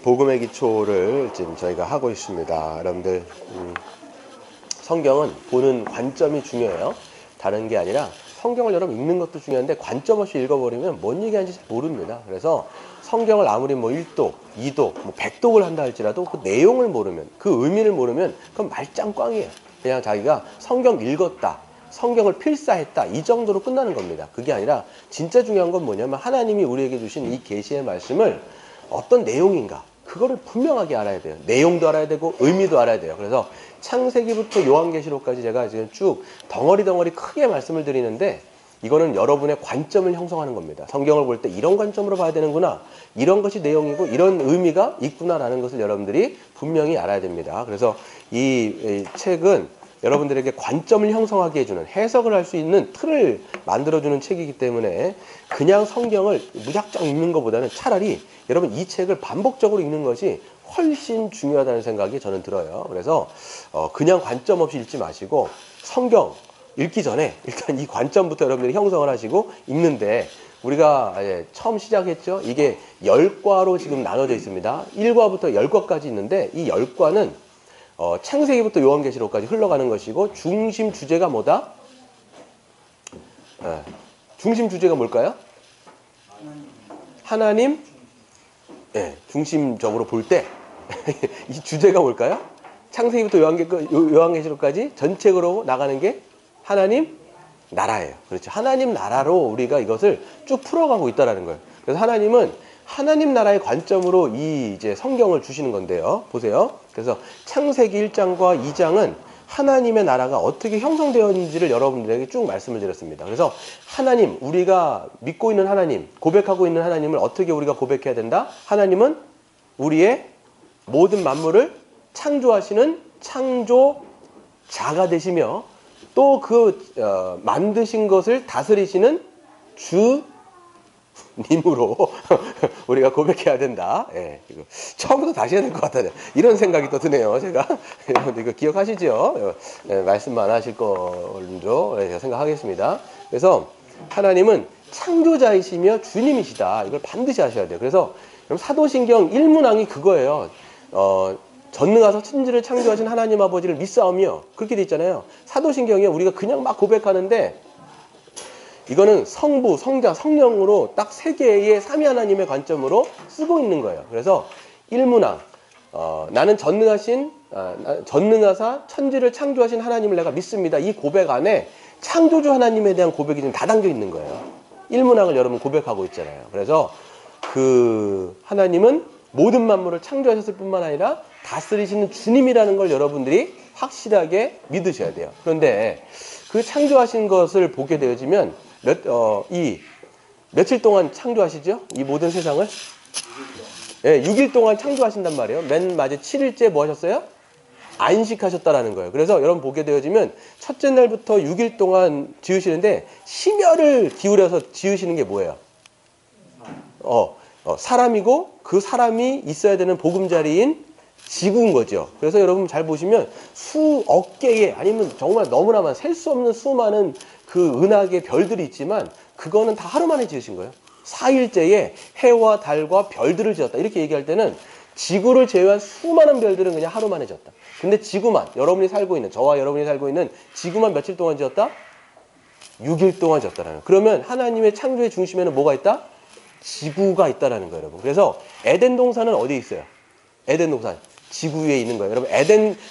복음의 기초를 지금 저희가 하고 있습니다. 여러분들 성경은 보는 관점이 중요해요. 다른 게 아니라 성경을 여러분 읽는 것도 중요한데 관점 없이 읽어버리면 뭔 얘기하는지 잘 모릅니다. 그래서 성경을 아무리 뭐 1독, 2독, 뭐 100독을 한다 할지라도 그 내용을 모르면, 그 의미를 모르면 그건 말짱꽝이에요. 그냥 자기가 성경 읽었다, 성경을 필사했다, 이 정도로 끝나는 겁니다. 그게 아니라 진짜 중요한 건 뭐냐면 하나님이 우리에게 주신 이 계시의 말씀을 어떤 내용인가, 그거를 분명하게 알아야 돼요. 내용도 알아야 되고 의미도 알아야 돼요. 그래서 창세기부터 요한계시록까지 제가 지금 쭉 덩어리 크게 말씀을 드리는데, 이거는 여러분의 관점을 형성하는 겁니다. 성경을 볼 때 이런 관점으로 봐야 되는구나, 이런 것이 내용이고 이런 의미가 있구나라는 것을 여러분들이 분명히 알아야 됩니다. 그래서 이 책은 여러분들에게 관점을 형성하게 해주는, 해석을 할 수 있는 틀을 만들어주는 책이기 때문에 그냥 성경을 무작정 읽는 것보다는 차라리 여러분 이 책을 반복적으로 읽는 것이 훨씬 중요하다는 생각이 저는 들어요. 그래서 그냥 관점 없이 읽지 마시고 성경 읽기 전에 일단 이 관점부터 여러분들이 형성을 하시고 읽는데, 우리가 처음 시작했죠. 이게 10과로 지금 나눠져 있습니다. 1과부터 10과까지 있는데 이 10과는 창세기부터 요한계시록까지 흘러가는 것이고, 중심 주제가 뭐다? 중심 주제가 뭘까요? 하나님, 중심적으로 볼 때 이 주제가 뭘까요? 창세기부터 요한계시록까지 전체적으로 나가는 게 하나님 나라예요. 그렇죠. 하나님 나라로 우리가 이것을 쭉 풀어가고 있다라는 거예요. 그래서 하나님은 하나님 나라의 관점으로 이제 성경을 주시는 건데요. 보세요. 그래서 창세기 1장과 2장은 하나님의 나라가 어떻게 형성되었는지를 여러분들에게 쭉 말씀을 드렸습니다. 그래서 하나님, 우리가 믿고 있는 하나님, 고백하고 있는 하나님을 어떻게 우리가 고백해야 된다? 하나님은 우리의 모든 만물을 창조하시는 창조자가 되시며, 또 그 만드신 것을 다스리시는 주님으로 우리가 고백해야 된다. 이거 처음부터 다시 해야 될 것 같아요. 이런 생각이 또 드네요. 제가 이거 기억하시죠? 말씀만 하실 걸로 제가 생각하겠습니다. 그래서 하나님은 창조자이시며 주님이시다. 이걸 반드시 하셔야 돼요. 그래서 사도신경 1문항이 그거예요. 전능하사 천지를 창조하신 하나님 아버지를 믿사오며, 그렇게 돼 있잖아요. 사도신경에 우리가 그냥 막 고백하는데, 이거는 성부, 성자, 성령으로 딱 세 개의 삼위 하나님의 관점으로 쓰고 있는 거예요. 그래서 1문항, 나는 전능하사 천지를 창조하신 하나님을 내가 믿습니다. 이 고백 안에 창조주 하나님에 대한 고백이 좀 다 담겨 있는 거예요. 1문항을 여러분 고백하고 있잖아요. 그래서 그 하나님은 모든 만물을 창조하셨을 뿐만 아니라 다스리시는 주님이라는 걸 여러분들이 확실하게 믿으셔야 돼요. 그런데 그 창조하신 것을 보게 되어지면 며칠 동안 창조하시죠? 이 모든 세상을? 6일 동안 창조하신단 말이에요. 맨 마지막 7일째 뭐 하셨어요? 안식하셨다라는 거예요. 그래서 여러분 보게 되어지면 첫째 날부터 6일 동안 지으시는데 심혈을 기울여서 지으시는 게 뭐예요? 사람이고 그 사람이 있어야 되는 보금자리인 지구인 거죠. 그래서 여러분 잘 보시면 수억 개의, 아니면 정말 너무나 많은, 셀 수 없는 수많은 그 은하계 별들이 있지만 그거는 다 하루 만에 지으신 거예요. 4일째에 해와 달과 별들을 지었다. 이렇게 얘기할 때는 지구를 제외한 수많은 별들은 그냥 하루 만에 지었다. 근데 지구만, 여러분이 살고 있는, 저와 여러분이 살고 있는 지구만 며칠 동안 지었다? 6일 동안 지었다라는 거예요. 그러면 하나님의 창조의 중심에는 뭐가 있다? 지구가 있다라는 거예요, 여러분. 그래서 에덴 동산은 어디에 있어요? 에덴 동산 지구 위에 있는 거예요. 여러분,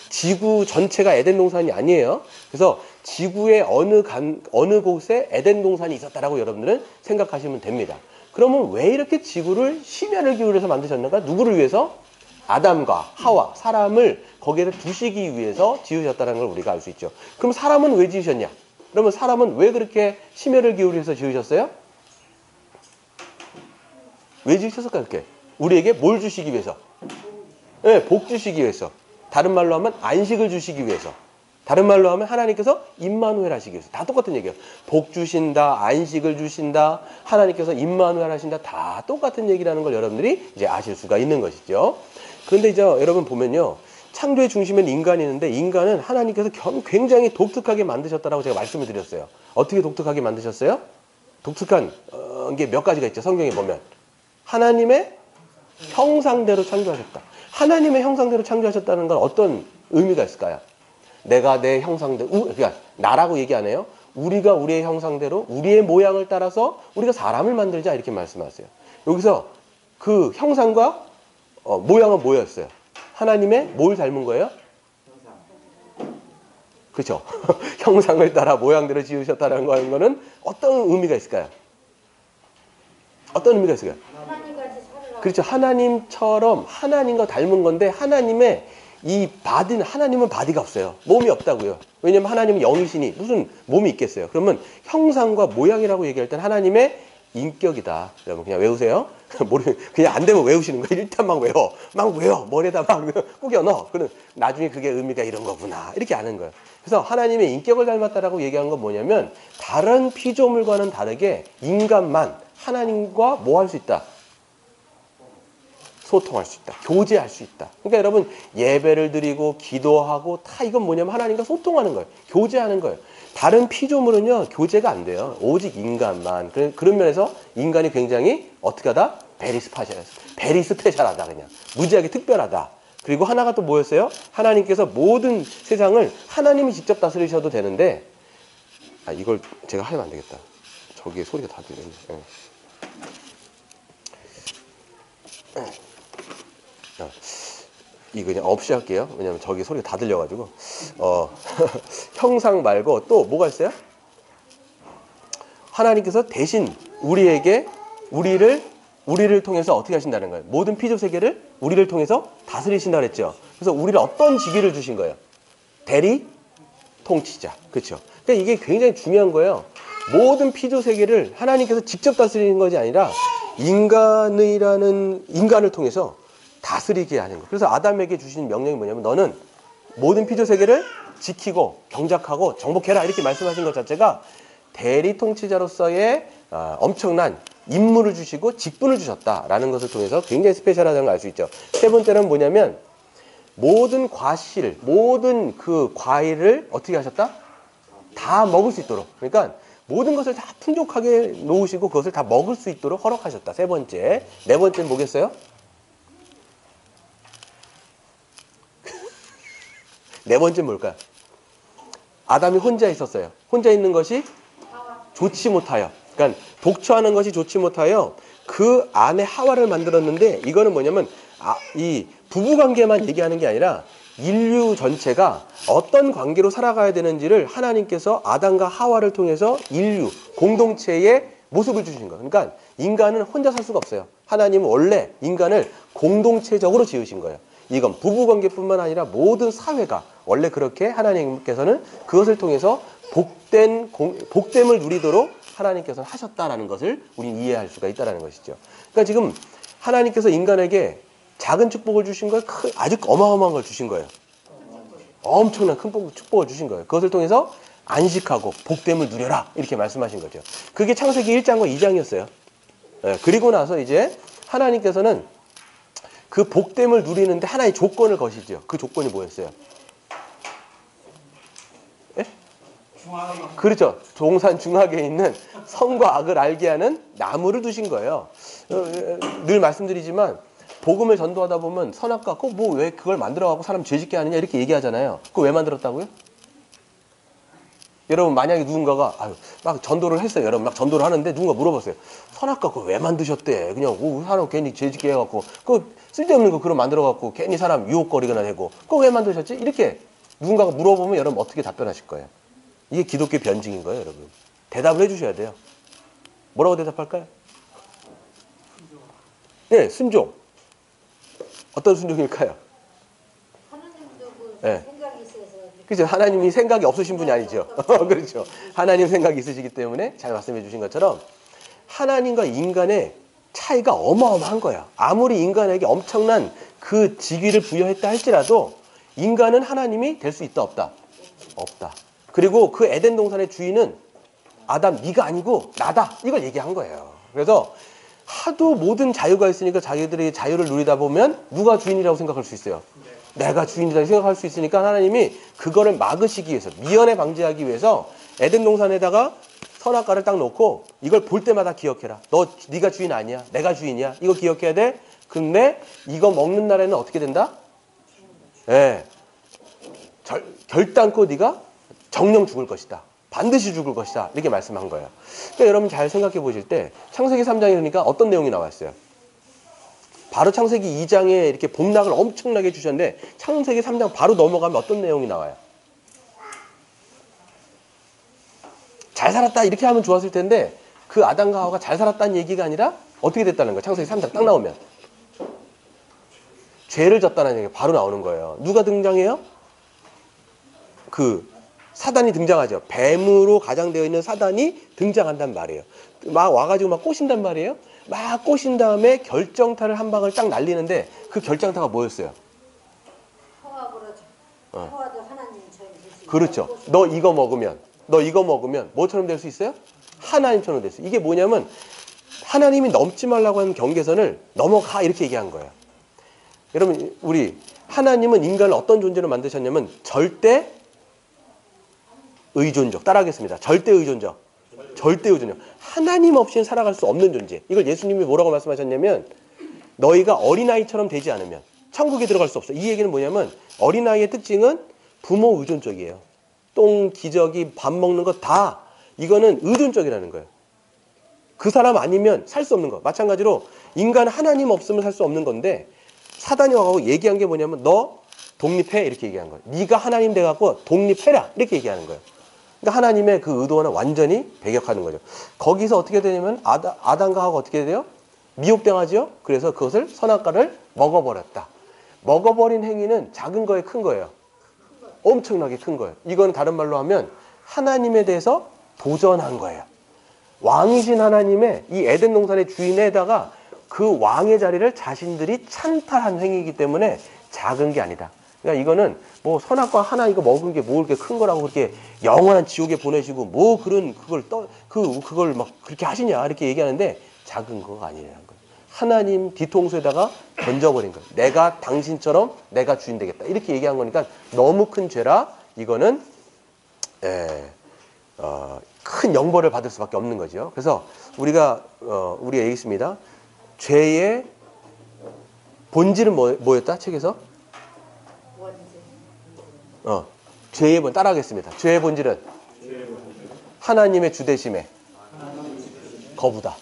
지구 전체가 에덴 동산이 아니에요. 그래서 지구의 어느 곳에 에덴 동산이 있었다라고 여러분들은 생각하시면 됩니다. 그러면 왜 이렇게 지구를 심혈을 기울여서 만드셨는가? 누구를 위해서? 아담과 하와, 사람을 거기에 두시기 위해서 지으셨다는 걸 우리가 알 수 있죠. 그럼 사람은 왜 지으셨냐? 그러면 사람은 왜 그렇게 심혈을 기울여서 지으셨어요? 왜 지으셨을까요? 그렇게 우리에게 뭘 주시기 위해서? 복 주시기 위해서. 다른 말로 하면 안식을 주시기 위해서. 다른 말로 하면 하나님께서 임마누엘 하시기 위해서. 다 똑같은 얘기예요. 복 주신다, 안식을 주신다, 하나님께서 임마누엘 하신다, 다 똑같은 얘기라는 걸 여러분들이 이제 아실 수가 있는 것이죠. 그런데 이제 여러분 보면요, 창조의 중심에는 인간이 있는데, 인간은 하나님께서 굉장히 독특하게 만드셨다라고 제가 말씀을 드렸어요. 어떻게 독특하게 만드셨어요? 독특한 게 몇 가지가 있죠. 성경에 보면 하나님의 형상대로 창조하셨다. 하나님의 형상대로 창조하셨다는 건 어떤 의미가 있을까요? 내가 내 형상대로, 그러니까 나라고 얘기 안 해요. 우리가 우리의 형상대로 우리의 모양을 따라서 우리가 사람을 만들자 이렇게 말씀하세요. 여기서 그 형상과 모양은 뭐였어요? 하나님의 뭘 닮은 거예요? 그렇죠. 형상을 따라 모양대로 지으셨다는 거는 어떤 의미가 있을까요? 어떤 의미가 있을까요? 그렇죠. 하나님처럼 하나님과 닮은 건데 하나님의 이 바디는 하나님은 바디가 없어요. 몸이 없다고요. 왜냐하면 하나님은 영이시니 무슨 몸이 있겠어요. 그러면 형상과 모양이라고 얘기할 땐 하나님의 인격이다. 여러분 그냥 외우세요. 그냥 안 되면 외우시는 거예요. 일단 막 외워. 막 외워. 머리에다 막 꾸겨 넣어. 그럼 나중에 그게 의미가 이런 거구나. 이렇게 아는 거예요. 그래서 하나님의 인격을 닮았다라고 얘기한 건 뭐냐면 다른 피조물과는 다르게 인간만 하나님과 뭐 할 수 있다? 소통할 수 있다. 교제할 수 있다. 그러니까 여러분 예배를 드리고 기도하고 다 이건 뭐냐면 하나님과 소통하는 거예요. 교제하는 거예요. 다른 피조물은요 교제가 안 돼요. 오직 인간만. 그런 면에서 인간이 굉장히 어떻게 하다? 베리 스페셜하다. 그냥 무지하게 특별하다. 그리고 하나가 또 뭐였어요? 하나님께서 모든 세상을 하나님이 직접 다스리셔도 되는데 이걸 제가 하면 안 되겠다. 저기에 소리가 다 들리네. 이거 그냥 없이 할게요. 왜냐면 저기 소리가 다 들려가지고 형상 말고 또 뭐가 있어요? 하나님께서 대신 우리에게 우리를 통해서 어떻게 하신다는 거예요? 모든 피조 세계를 우리를 통해서 다스리신다 그랬죠. 그래서 우리를 어떤 직위를 주신 거예요? 대리 통치자. 그렇죠? 그러니까 이게 굉장히 중요한 거예요. 모든 피조 세계를 하나님께서 직접 다스리는 것이 아니라 인간을 통해서 다스리게 하는 거. 그래서 아담에게 주신 명령이 뭐냐면 너는 모든 피조 세계를 지키고 경작하고 정복해라 이렇게 말씀하신 것 자체가 대리 통치자로서의 엄청난 임무를 주시고 직분을 주셨다라는 것을 통해서 굉장히 스페셜하다는 걸 알 수 있죠. 세 번째는 뭐냐면 모든 모든 그 과일을 어떻게 하셨다? 다 먹을 수 있도록. 그러니까 모든 것을 다 풍족하게 놓으시고 그것을 다 먹을 수 있도록 허락하셨다. 세 번째. 네 번째는 뭐겠어요? 네 번째는 뭘까요? 아담이 혼자 있었어요. 혼자 있는 것이 좋지 못하여. 그러니까 독처하는 것이 좋지 못하여 그 안에 하와를 만들었는데 이거는 뭐냐면 이 부부관계만 얘기하는 게 아니라 인류 전체가 어떤 관계로 살아가야 되는지를 하나님께서 아담과 하와를 통해서 인류 공동체의 모습을 주신 거예요. 그러니까 인간은 혼자 살 수가 없어요. 하나님은 원래 인간을 공동체적으로 지으신 거예요. 이건 부부관계뿐만 아니라 모든 사회가 원래 그렇게 하나님께서는 그것을 통해서 복됨을 누리도록 하나님께서는 하셨다라는 것을 우리는 이해할 수가 있다는 것이죠. 그러니까 지금 하나님께서 인간에게 작은 축복을 주신 걸 아주 어마어마한 걸 주신 거예요. 엄청난 큰 축복을 주신 거예요. 그것을 통해서 안식하고 복됨을 누려라 이렇게 말씀하신 거죠. 그게 창세기 1장과 2장이었어요. 그리고 나서 이제 하나님께서는 그 복됨을 누리는데 하나의 조건을 거시죠. 그 조건이 뭐였어요? 예? 그렇죠. 동산 중앙에 있는 선과 악을 알게 하는 나무를 두신 거예요. 늘 말씀드리지만 복음을 전도하다 보면 선악과 뭐 왜 그걸 만들어갖고 사람 죄짓게 하느냐 이렇게 얘기하잖아요. 그거 왜 만들었다고요? 여러분 만약에 누군가가 막 전도를 했어요. 여러분 막 전도를 하는데 누군가 물어봤어요. 선악과 그거 왜 만드셨대? 그냥 사람 괜히 죄짓게 해갖고 그거 쓸데없는 거 그런 만들어갖고 괜히 사람 유혹거리거나 되고 그거 왜 만드셨지? 이렇게 누군가가 물어보면 여러분 어떻게 답변하실 거예요? 이게 기독교 변증인 거예요, 여러분. 대답을 해주셔야 돼요. 뭐라고 대답할까요? 네, 순종. 어떤 순종일까요? 네. 생각이 있어서. 그렇죠. 하나님이 생각이 없으신 분이 아니죠. 그렇죠. 하나님 생각이 있으시기 때문에 잘 말씀해 주신 것처럼 하나님과 인간의 차이가 어마어마한 거야. 아무리 인간에게 엄청난 그 직위를 부여했다 할지라도 인간은 하나님이 될 수 있다 없다? 없다. 그리고 그 에덴 동산의 주인은 아담 네가 아니고 나다. 이걸 얘기한 거예요. 그래서 하도 모든 자유가 있으니까 자기들이 자유를 누리다 보면 누가 주인이라고 생각할 수 있어요. 내가 주인이라고 생각할 수 있으니까 하나님이 그거를 막으시기 위해서 미연에 방지하기 위해서 에덴 동산에다가 선악과를 딱 놓고 이걸 볼 때마다 기억해라. 네가 주인 아니야. 내가 주인이야. 이거 기억해야 돼. 근데 이거 먹는 날에는 어떻게 된다? 예. 결단코 네가 정령 죽을 것이다. 반드시 죽을 것이다. 이렇게 말씀한 거예요. 그러니까 여러분 잘 생각해 보실 때 창세기 3장에 그러니까 어떤 내용이 나왔어요? 바로 창세기 2장에 이렇게 복락을 엄청나게 주셨는데 창세기 3장 바로 넘어가면 어떤 내용이 나와요? 잘 살았다 이렇게 하면 좋았을 텐데 그 아담과 하와가 잘 살았다는 얘기가 아니라 어떻게 됐다는 거예요? 창세기 3장 딱 나오면 죄를 졌다는 얘기가 바로 나오는 거예요. 누가 등장해요? 그 사단이 등장하죠. 뱀으로 가장되어 있는 사단이 등장한단 말이에요. 막 와가지고 막 꼬신단 말이에요. 막 꼬신 다음에 결정타를 한 방을 딱 날리는데 그 결정타가 뭐였어요? 하와도 하나님처럼 될 수 있다. 그렇죠. 너 이거 먹으면 뭐처럼 될 수 있어요? 하나님처럼 될 수 있어요. 이게 뭐냐면 하나님이 넘지 말라고 하는 경계선을 넘어가 이렇게 얘기한 거예요. 여러분 우리 하나님은 인간을 어떤 존재로 만드셨냐면 절대 의존적. 따라하겠습니다. 절대 의존적. 하나님 없이는 살아갈 수 없는 존재. 이걸 예수님이 뭐라고 말씀하셨냐면 너희가 어린아이처럼 되지 않으면 천국에 들어갈 수 없어. 이 얘기는 뭐냐면 어린아이의 특징은 부모 의존적이에요. 똥, 기저귀, 밥 먹는 거 다 이거는 의존적이라는 거예요. 그 사람 아니면 살 수 없는 거. 마찬가지로 인간은 하나님 없으면 살 수 없는 건데 사단이 와가지고 얘기한 게 뭐냐면 너 독립해 이렇게 얘기한 거예요. 네가 하나님 돼갖고 독립해라 이렇게 얘기하는 거예요. 그러니까 하나님의 그 의도와는 완전히 배격하는 거죠. 거기서 어떻게 되냐면 아담과 하와가 어떻게 돼요? 미혹당하죠. 그래서 그것을 선악과를 먹어버렸다. 먹어버린 행위는 작은 거에 큰 거예요. 엄청나게 큰 거예요. 이건 다른 말로 하면 하나님에 대해서 도전한 거예요. 왕이신 하나님의 이 에덴 동산의 주인에다가 그 왕의 자리를 자신들이 찬탈한 행위이기 때문에 작은 게 아니다. 그러니까 이거는 뭐 선악과 하나 이거 먹은 게 뭐 이렇게 큰 거라고 그렇게 영원한 지옥에 보내시고 뭐 그런 그걸 막 그렇게 하시냐 이렇게 얘기하는데 작은 거가 아니라는 거예요. 하나님 뒤통수에다가 던져버린 거예요. 내가 당신처럼 내가 주인 되겠다 이렇게 얘기한 거니까 너무 큰 죄라 이거는 큰 영벌을 받을 수밖에 없는 거죠. 그래서 우리가 얘기했습니다. 죄의 본질은 뭐였다 책에서? 죄의 본 따라하겠습니다. 죄의 본질은 하나님의 주되심의 거부다.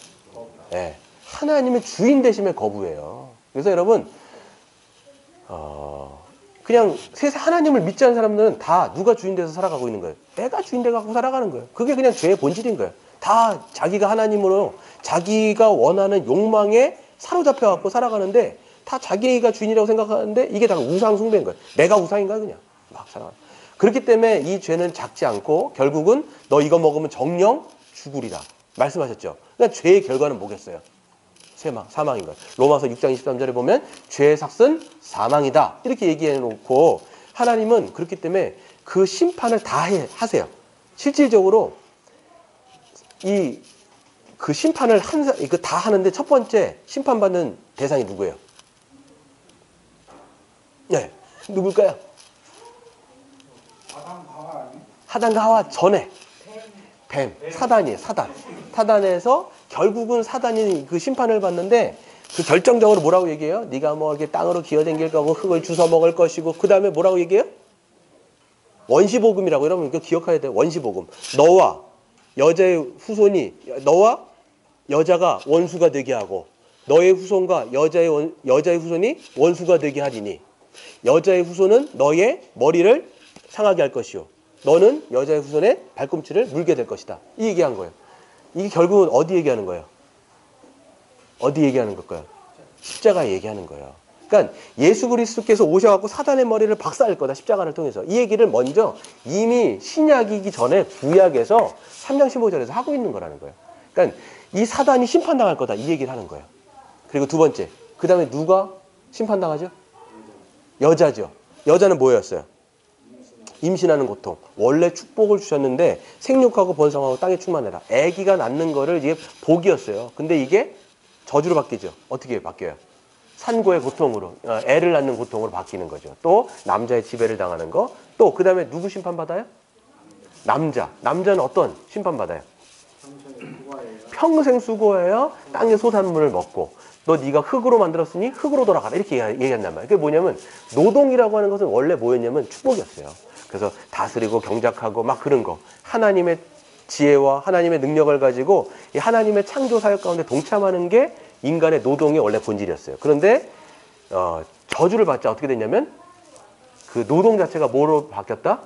예, 하나님의 주인 되심의 거부예요. 그래서 여러분 그냥 세상 하나님을 믿지 않는 사람들은 다 누가 주인 돼서 살아가고 있는 거예요. 내가 주인 돼 갖고 살아가는 거예요. 그게 그냥 죄의 본질인 거예요. 다 자기가 하나님으로 자기가 원하는 욕망에 사로잡혀 갖고 살아가는데 다 자기가 주인이라고 생각하는데 이게 다 우상 숭배인 거예요. 내가 우상인가 그냥 막 살아가. 그렇기 때문에 이 죄는 작지 않고 결국은 너 이거 먹으면 정령 죽으리라 말씀하셨죠. 그러니까 죄의 결과는 뭐겠어요? 사망인 거예요. 로마서 6장 23절에 보면 죄의 삭은 사망이다 이렇게 얘기해 놓고 하나님은 그렇기 때문에 그 심판을 다 하세요. 실질적으로 그 심판을 다 하는데 첫 번째 심판받는 대상이 누구예요? 네, 누굴까요? 아담과 하와 전에 뱀, 사단이에요. 사단에서 결국은 사단이 그 심판을 받는데 그 결정적으로 뭐라고 얘기해요? 네가 뭐 이렇게 땅으로 기어댕길 거고 흙을 주워 먹을 것이고 그 다음에 뭐라고 얘기해요? 원시복음이라고 여러분 이거 기억해야 돼요. 원시복음. 너와 여자의 후손이 너와 여자가 원수가 되게 하고 너의 후손과 여자의 후손이 원수가 되게 하리니 여자의 후손은 너의 머리를 상하게 할 것이요 너는 여자의 후손의 발꿈치를 물게 될 것이다. 이 얘기한 거예요. 이게 결국은 어디 얘기하는 거예요? 어디 얘기하는 걸까요? 십자가 얘기하는 거예요. 그러니까 예수 그리스도께서 오셔갖고 사단의 머리를 박살낼 거다. 십자가를 통해서. 이 얘기를 먼저 이미 신약이기 전에 구약에서 3장 15절에서 하고 있는 거라는 거예요. 그러니까 이 사단이 심판당할 거다. 이 얘기를 하는 거예요. 그리고 두 번째. 그 다음에 누가 심판당하죠? 여자죠. 여자는 뭐였어요? 임신하는 고통. 원래 축복을 주셨는데 생육하고 번성하고 땅에 충만해라. 아기가 낳는 거를 이게 복이었어요. 근데 이게 저주로 바뀌죠. 어떻게 바뀌어요? 산고의 고통으로, 애를 낳는 고통으로 바뀌는 거죠. 또 남자의 지배를 당하는 거. 또 그 다음에 누구 심판받아요? 남자는 어떤 심판받아요? 평생 수고해요. 땅의 소산물을 먹고 너 네가 흙으로 만들었으니 흙으로 돌아가라. 이렇게 얘기한단 말이에요. 그게 뭐냐면 노동이라고 하는 것은 원래 뭐였냐면 축복이었어요. 그래서 다스리고 경작하고 막 그런 거. 하나님의 지혜와 하나님의 능력을 가지고 이 하나님의 창조 사역 가운데 동참하는 게 인간의 노동의 원래 본질이었어요. 그런데 저주를 받자 어떻게 됐냐면 그 노동 자체가 뭐로 바뀌었다?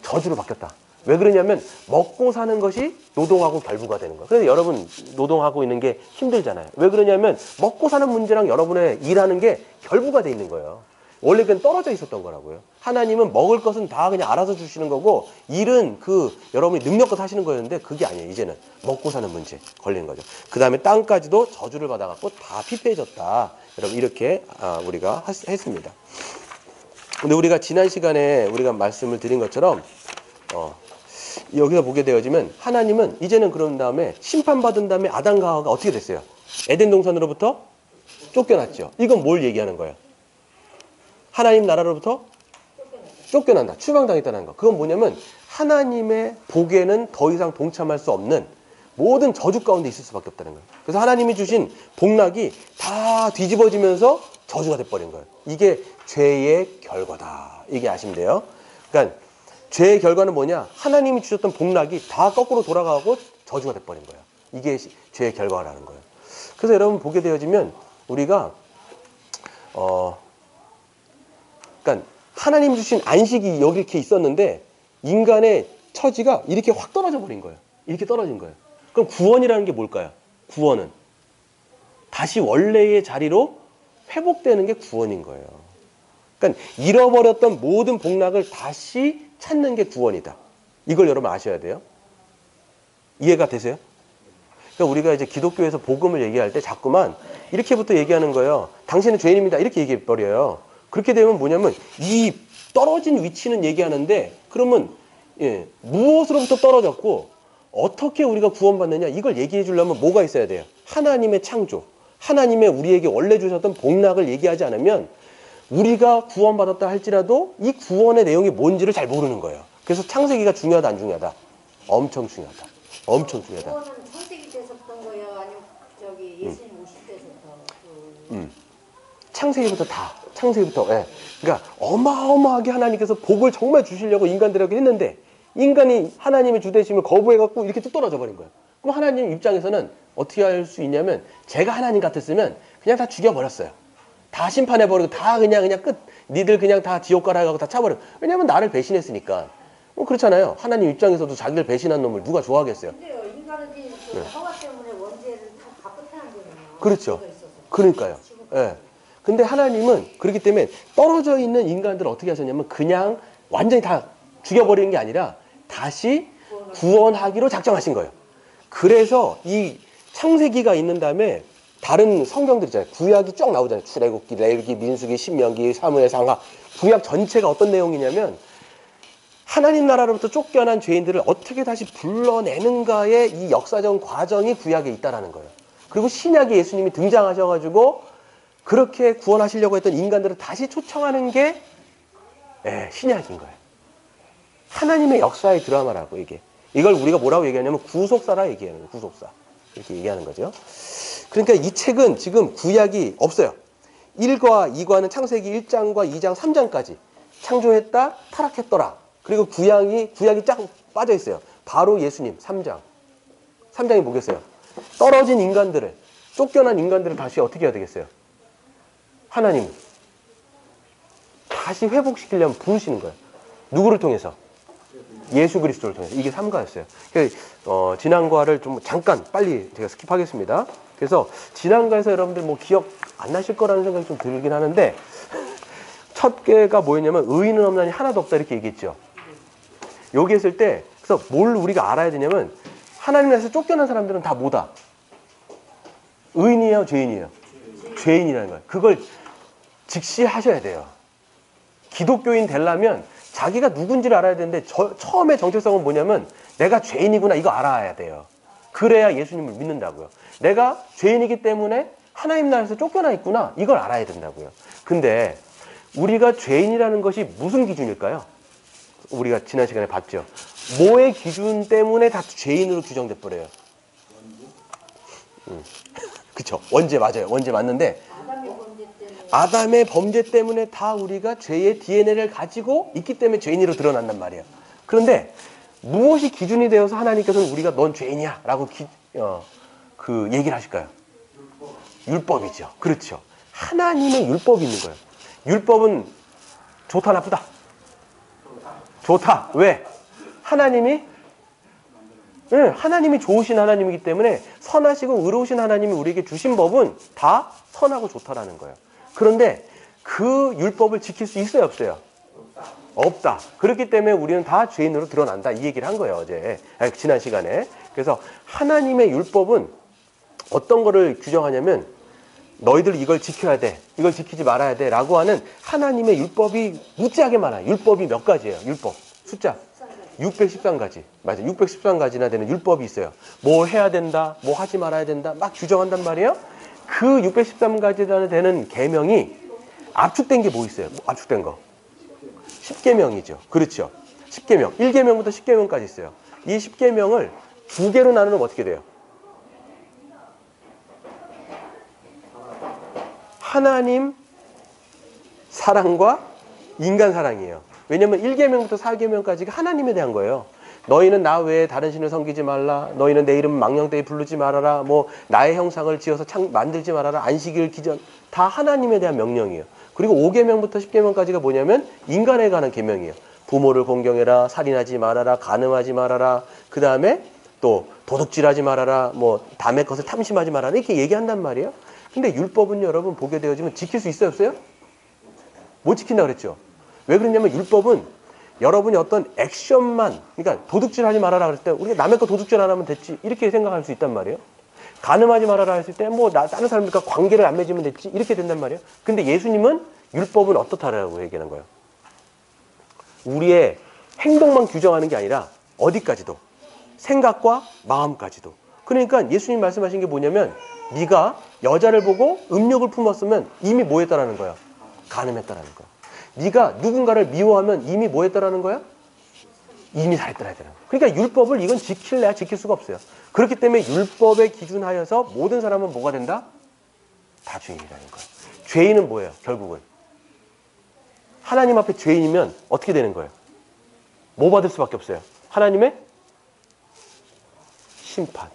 저주로 바뀌었다. 왜 그러냐면 먹고 사는 것이 노동하고 결부가 되는 거예요. 그래서 여러분 노동하고 있는 게 힘들잖아요. 왜 그러냐면 먹고 사는 문제랑 여러분의 일하는 게 결부가 돼 있는 거예요. 원래 그건 떨어져 있었던 거라고요. 하나님은 먹을 것은 다 그냥 알아서 주시는 거고 일은 그 여러분이 능력껏 하시는 거였는데 그게 아니에요. 이제는 먹고 사는 문제 걸리는 거죠. 그 다음에 땅까지도 저주를 받아갖고 다 피폐해졌다. 여러분 이렇게 우리가 했습니다. 근데 우리가 지난 시간에 우리가 말씀을 드린 것처럼 여기서 보게 되어지면 하나님은 이제는 그런 다음에 심판받은 다음에 아담과 하와가 어떻게 됐어요? 에덴 동산으로부터 쫓겨났죠. 이건 뭘 얘기하는 거예요? 하나님 나라로부터 쫓겨난다. 추방당했다는 거. 그건 뭐냐면 하나님의 복에는 더 이상 동참할 수 없는 모든 저주 가운데 있을 수밖에 없다는 거예요. 그래서 하나님이 주신 복락이 다 뒤집어지면서 저주가 돼버린 거예요. 이게 죄의 결과다. 이게 아시면 돼요. 그러니까 죄의 결과는 뭐냐? 하나님이 주셨던 복락이 다 거꾸로 돌아가고 저주가 돼버린 거예요. 이게 죄의 결과라는 거예요. 그래서 여러분 보게 되어지면 우리가 그러니까 하나님 주신 안식이 여기 이렇게 있었는데 인간의 처지가 이렇게 확 떨어져 버린 거예요. 이렇게 떨어진 거예요. 그럼 구원이라는 게 뭘까요? 구원은 다시 원래의 자리로 회복되는 게 구원인 거예요. 그러니까 잃어버렸던 모든 복락을 다시 찾는 게 구원이다. 이걸 여러분 아셔야 돼요. 이해가 되세요? 그러니까 우리가 이제 기독교에서 복음을 얘기할 때 자꾸만 이렇게부터 얘기하는 거예요. 당신은 죄인입니다. 이렇게 얘기해 버려요. 그렇게 되면 뭐냐면 이 떨어진 위치는 얘기하는데 그러면 무엇으로부터 떨어졌고 어떻게 우리가 구원받느냐 이걸 얘기해 주려면 뭐가 있어야 돼요? 하나님의 창조, 하나님의 우리에게 원래 주셨던 복락을 얘기하지 않으면 우리가 구원받았다 할지라도 이 구원의 내용이 뭔지를 잘 모르는 거예요. 그래서 창세기가 중요하다 안 중요하다? 엄청 중요하다. 엄청 중요하다. 구원은 창세기 때서부터 거예요? 아니면 저기 예수님 오실 때서부터? 창세기부터 다. 창세기부터. 예. 그러니까 어마어마하게 하나님께서 복을 정말 주시려고 인간들에게 했는데 인간이 하나님의 주되심을 거부해갖고 이렇게 뚝 떨어져 버린 거예요. 그럼 하나님 입장에서는 어떻게 할 수 있냐면 제가 하나님 같았으면 그냥 다 죽여버렸어요. 다 심판해버리고 다 그냥 끝. 니들 그냥 다 지옥 가라 하고 다 차버려. 왜냐면 나를 배신했으니까. 그렇잖아요. 하나님 입장에서도 자기를 배신한 놈을 누가 좋아하겠어요. 근데요, 인간은 하와 때문에 원죄를 다 갚고 태어난 그렇죠. 그러니까요. 예. 근데 하나님은 그렇기 때문에 떨어져 있는 인간들을 어떻게 하셨냐면 그냥 완전히 다 죽여버리는 게 아니라 다시 구원하기로 작정하신 거예요. 그래서 이 창세기가 있는 다음에 다른 성경들 있잖아요. 구약이 쫙 나오잖아요. 출애굽기, 레위기, 민수기, 신명기, 사무엘, 상하. 구약 전체가 어떤 내용이냐면 하나님 나라로부터 쫓겨난 죄인들을 어떻게 다시 불러내는가의 이 역사적 과정이 구약에 있다라는 거예요. 그리고 신약에 예수님이 등장하셔가지고 그렇게 구원하시려고 했던 인간들을 다시 초청하는 게 신약인 거예요. 하나님의 역사의 드라마라고 이게. 이걸 우리가 뭐라고 얘기하냐면 구속사라 얘기하는 거예요. 구속사. 이렇게 얘기하는 거죠. 그러니까 이 책은 지금 구약이 없어요. 1과 2과는 창세기 1장과 2장, 3장까지 창조했다, 타락했더라. 그리고 구약이 쫙 빠져 있어요. 바로 예수님 3장. 3장이 뭐겠어요? 떨어진 인간들을, 쫓겨난 인간들을 다시 어떻게 해야 되겠어요? 하나님 다시 회복시키려면 부르시는 거예요. 누구를 통해서? 예수 그리스도를 통해서. 이게 3과였어요. 지난과를 좀 잠깐 빨리 제가 스킵하겠습니다. 그래서 지난과에서 여러분들 뭐 기억 안 나실 거라는 생각이 좀 들긴 하는데 첫 개가 뭐였냐면 의인은 없나니 하나도 없다 이렇게 얘기했죠. 여기 했을 때 그래서 뭘 우리가 알아야 되냐면 하나님 나라에서 쫓겨난 사람들은 다 뭐다? 의인이에요? 죄인이에요? 죄인이라는 거예요. 그걸 직시하셔야 돼요. 기독교인 되려면 자기가 누군지를 알아야 되는데 처음에 정체성은 뭐냐면 내가 죄인이구나 이거 알아야 돼요. 그래야 예수님을 믿는다고요. 내가 죄인이기 때문에 하나님 나라에서 쫓겨나 있구나 이걸 알아야 된다고요. 근데 우리가 죄인이라는 것이 무슨 기준일까요? 우리가 지난 시간에 봤죠. 뭐의 기준 때문에 다 죄인으로 규정돼 버려요. 그쵸? 원죄 맞아요. 원죄 맞는데 아담의 범죄 때문에 아담의 범죄 때문에 다 우리가 죄의 DNA를 가지고 있기 때문에 죄인으로 드러난단 말이에요. 그런데 무엇이 기준이 되어서 하나님께서는 우리가 넌 죄인이야 라고 그 얘기를 하실까요? 율법이죠. 그렇죠. 하나님의 율법이 있는 거예요. 율법은 좋다 나쁘다? 좋다. 왜? 하나님이 하나님이 좋으신 하나님이기 때문에 선하시고 의로우신 하나님이 우리에게 주신 법은 다 선하고 좋다라는 거예요. 그런데 그 율법을 지킬 수 있어요, 없어요? 없다. 그렇기 때문에 우리는 다 죄인으로 드러난다. 이 얘기를 한 거예요, 어제. 지난 시간에. 그래서 하나님의 율법은 어떤 거를 규정하냐면 너희들 이걸 지켜야 돼. 이걸 지키지 말아야 돼. 라고 하는 하나님의 율법이 무지하게 많아요. 율법이 몇 가지예요, 율법. 숫자. 613가지. 맞아요. 613가지나 되는 율법이 있어요. 뭐 해야 된다, 뭐 하지 말아야 된다, 막 규정한단 말이에요. 그 613가지나 되는 계명이 압축된 게 뭐 있어요? 압축된 거. 10계명이죠. 그렇죠. 10계명. 1계명부터 10계명까지 있어요. 이 10계명을 두 개로 나누면 어떻게 돼요? 하나님 사랑과 인간 사랑이에요. 왜냐면 1계명부터 4계명까지가 하나님에 대한 거예요. 너희는 나 외에 다른 신을 섬기지 말라. 너희는 내 이름 망령되이 부르지 말아라. 뭐 나의 형상을 지어서 만들지 말아라. 안식일 기전. 다 하나님에 대한 명령이에요. 그리고 5계명부터 10계명까지가 뭐냐면 인간에 관한 계명이에요. 부모를 공경해라. 살인하지 말아라. 간음하지 말아라. 그 다음에 또 도둑질하지 말아라. 뭐 남의 것을 탐심하지 말아라. 이렇게 얘기한단 말이에요. 근데 율법은 여러분 보게 되어지면 지킬 수 있어요, 없어요? 못 지킨다 그랬죠. 왜 그러냐면 율법은 여러분이 어떤 액션만, 그러니까 도둑질하지 말아라 그랬을 때 우리가 남의 거 도둑질 안 하면 됐지 이렇게 생각할 수 있단 말이에요. 간음하지 말아라 했을 때 뭐 다른 사람들과 관계를 안 맺으면 됐지 이렇게 된단 말이에요. 근데 예수님은 율법은 어떻다라고 얘기하는 거예요. 우리의 행동만 규정하는 게 아니라 어디까지도, 생각과 마음까지도. 그러니까 예수님 말씀하신 게 뭐냐면 네가 여자를 보고 음욕을 품었으면 이미 뭐 했다라는 거야? 간음했다라는 거야. 네가 누군가를 미워하면 이미 뭐 했다라는 거야? 이미 살했다라는 거야. 그러니까 율법을 이건 지킬래야 지킬 수가 없어요. 그렇기 때문에 율법에 기준하여서 모든 사람은 뭐가 된다? 다 죄인이라는 거야. 죄인은 뭐예요? 결국은 하나님 앞에 죄인이면 어떻게 되는 거예요? 뭐 받을 수밖에 없어요? 하나님의 심판,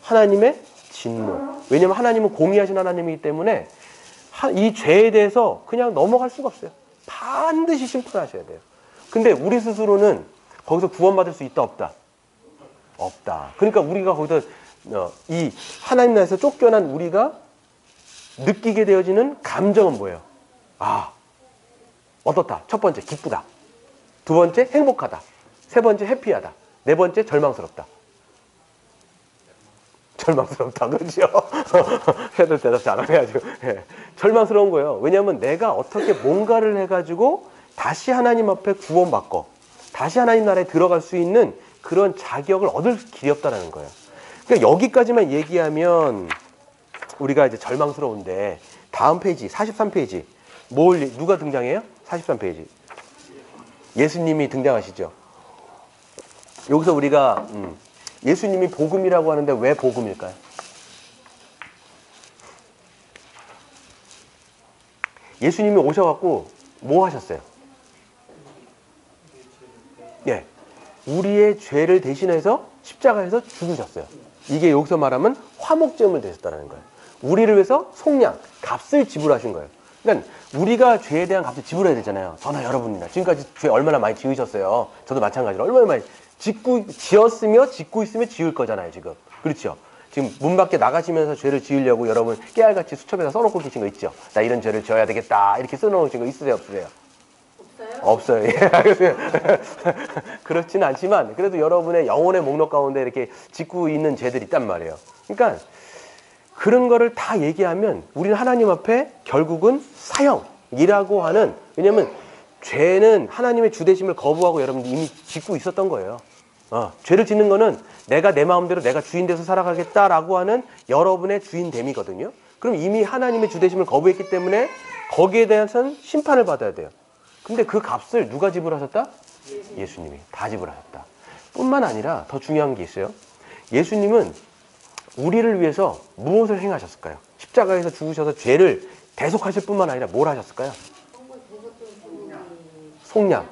하나님의 진노. 왜냐하면 하나님은 공의하신 하나님이기 때문에 이 죄에 대해서 그냥 넘어갈 수가 없어요. 반드시 심판하셔야 돼요. 근데 우리 스스로는 거기서 구원받을 수 있다 없다? 없다. 그러니까 우리가 거기서 이 하나님 나라에서 쫓겨난 우리가 느끼게 되어지는 감정은 뭐예요? 아, 어떻다? 첫 번째 기쁘다. 두 번째 행복하다. 세 번째 해피하다. 네 번째 절망스럽다. 절망스럽다. 그렇죠? 해도 대답 잘하네 아주. 예. 절망스러운 거예요. 왜냐하면 내가 어떻게 뭔가를 해가지고 다시 하나님 앞에 구원받고 다시 하나님 나라에 들어갈 수 있는 그런 자격을 얻을 길이 없다는 거예요. 그러니까 여기까지만 얘기하면 우리가 이제 절망스러운데 다음 페이지 43페이지 누가 등장해요? 43페이지 예수님이 등장하시죠. 여기서 우리가 예수님이 복음이라고 하는데 왜 복음일까요? 예수님이 오셔갖고 뭐 하셨어요? 예, 우리의 죄를 대신해서 십자가에서 죽으셨어요. 이게 여기서 말하면 화목제물 되셨다는 거예요. 우리를 위해서 속량, 값을 지불하신 거예요. 그러니까 우리가 죄에 대한 값을 지불해야 되잖아요. 저나 여러분이나 지금까지 죄 얼마나 많이 지으셨어요. 저도 마찬가지로 얼마나 많이 지었으며 짓고 있으며 지을 거잖아요. 지금 그렇죠. 지금 문 밖에 나가시면서 죄를 지으려고 여러분 깨알같이 수첩에다 써놓고 계신 거 있죠. 나 이런 죄를 지어야 되겠다 이렇게 써놓으신 거 있으세요 없으세요? 없어요. 예, 그렇지는 않지만 그래도 여러분의 영혼의 목록 가운데 이렇게 짓고 있는 죄들이 있단 말이에요. 그러니까 그런 거를 다 얘기하면 우리는 하나님 앞에 결국은 사형이라고 하는, 왜냐하면 죄는 하나님의 주대심을 거부하고 여러분들이 이미 짓고 있었던 거예요. 죄를 짓는 거는 내가 내 마음대로 내가 주인 돼서 살아가겠다라고 하는 여러분의 주인됨이거든요. 그럼 이미 하나님의 주대심을 거부했기 때문에 거기에 대해서는 심판을 받아야 돼요. 근데 그 값을 누가 지불하셨다? 예수님이 다 지불하셨다. 뿐만 아니라 더 중요한 게 있어요. 예수님은 우리를 위해서 무엇을 행하셨을까요? 십자가에서 죽으셔서 죄를 대속하실 뿐만 아니라 뭘 하셨을까요? 속량.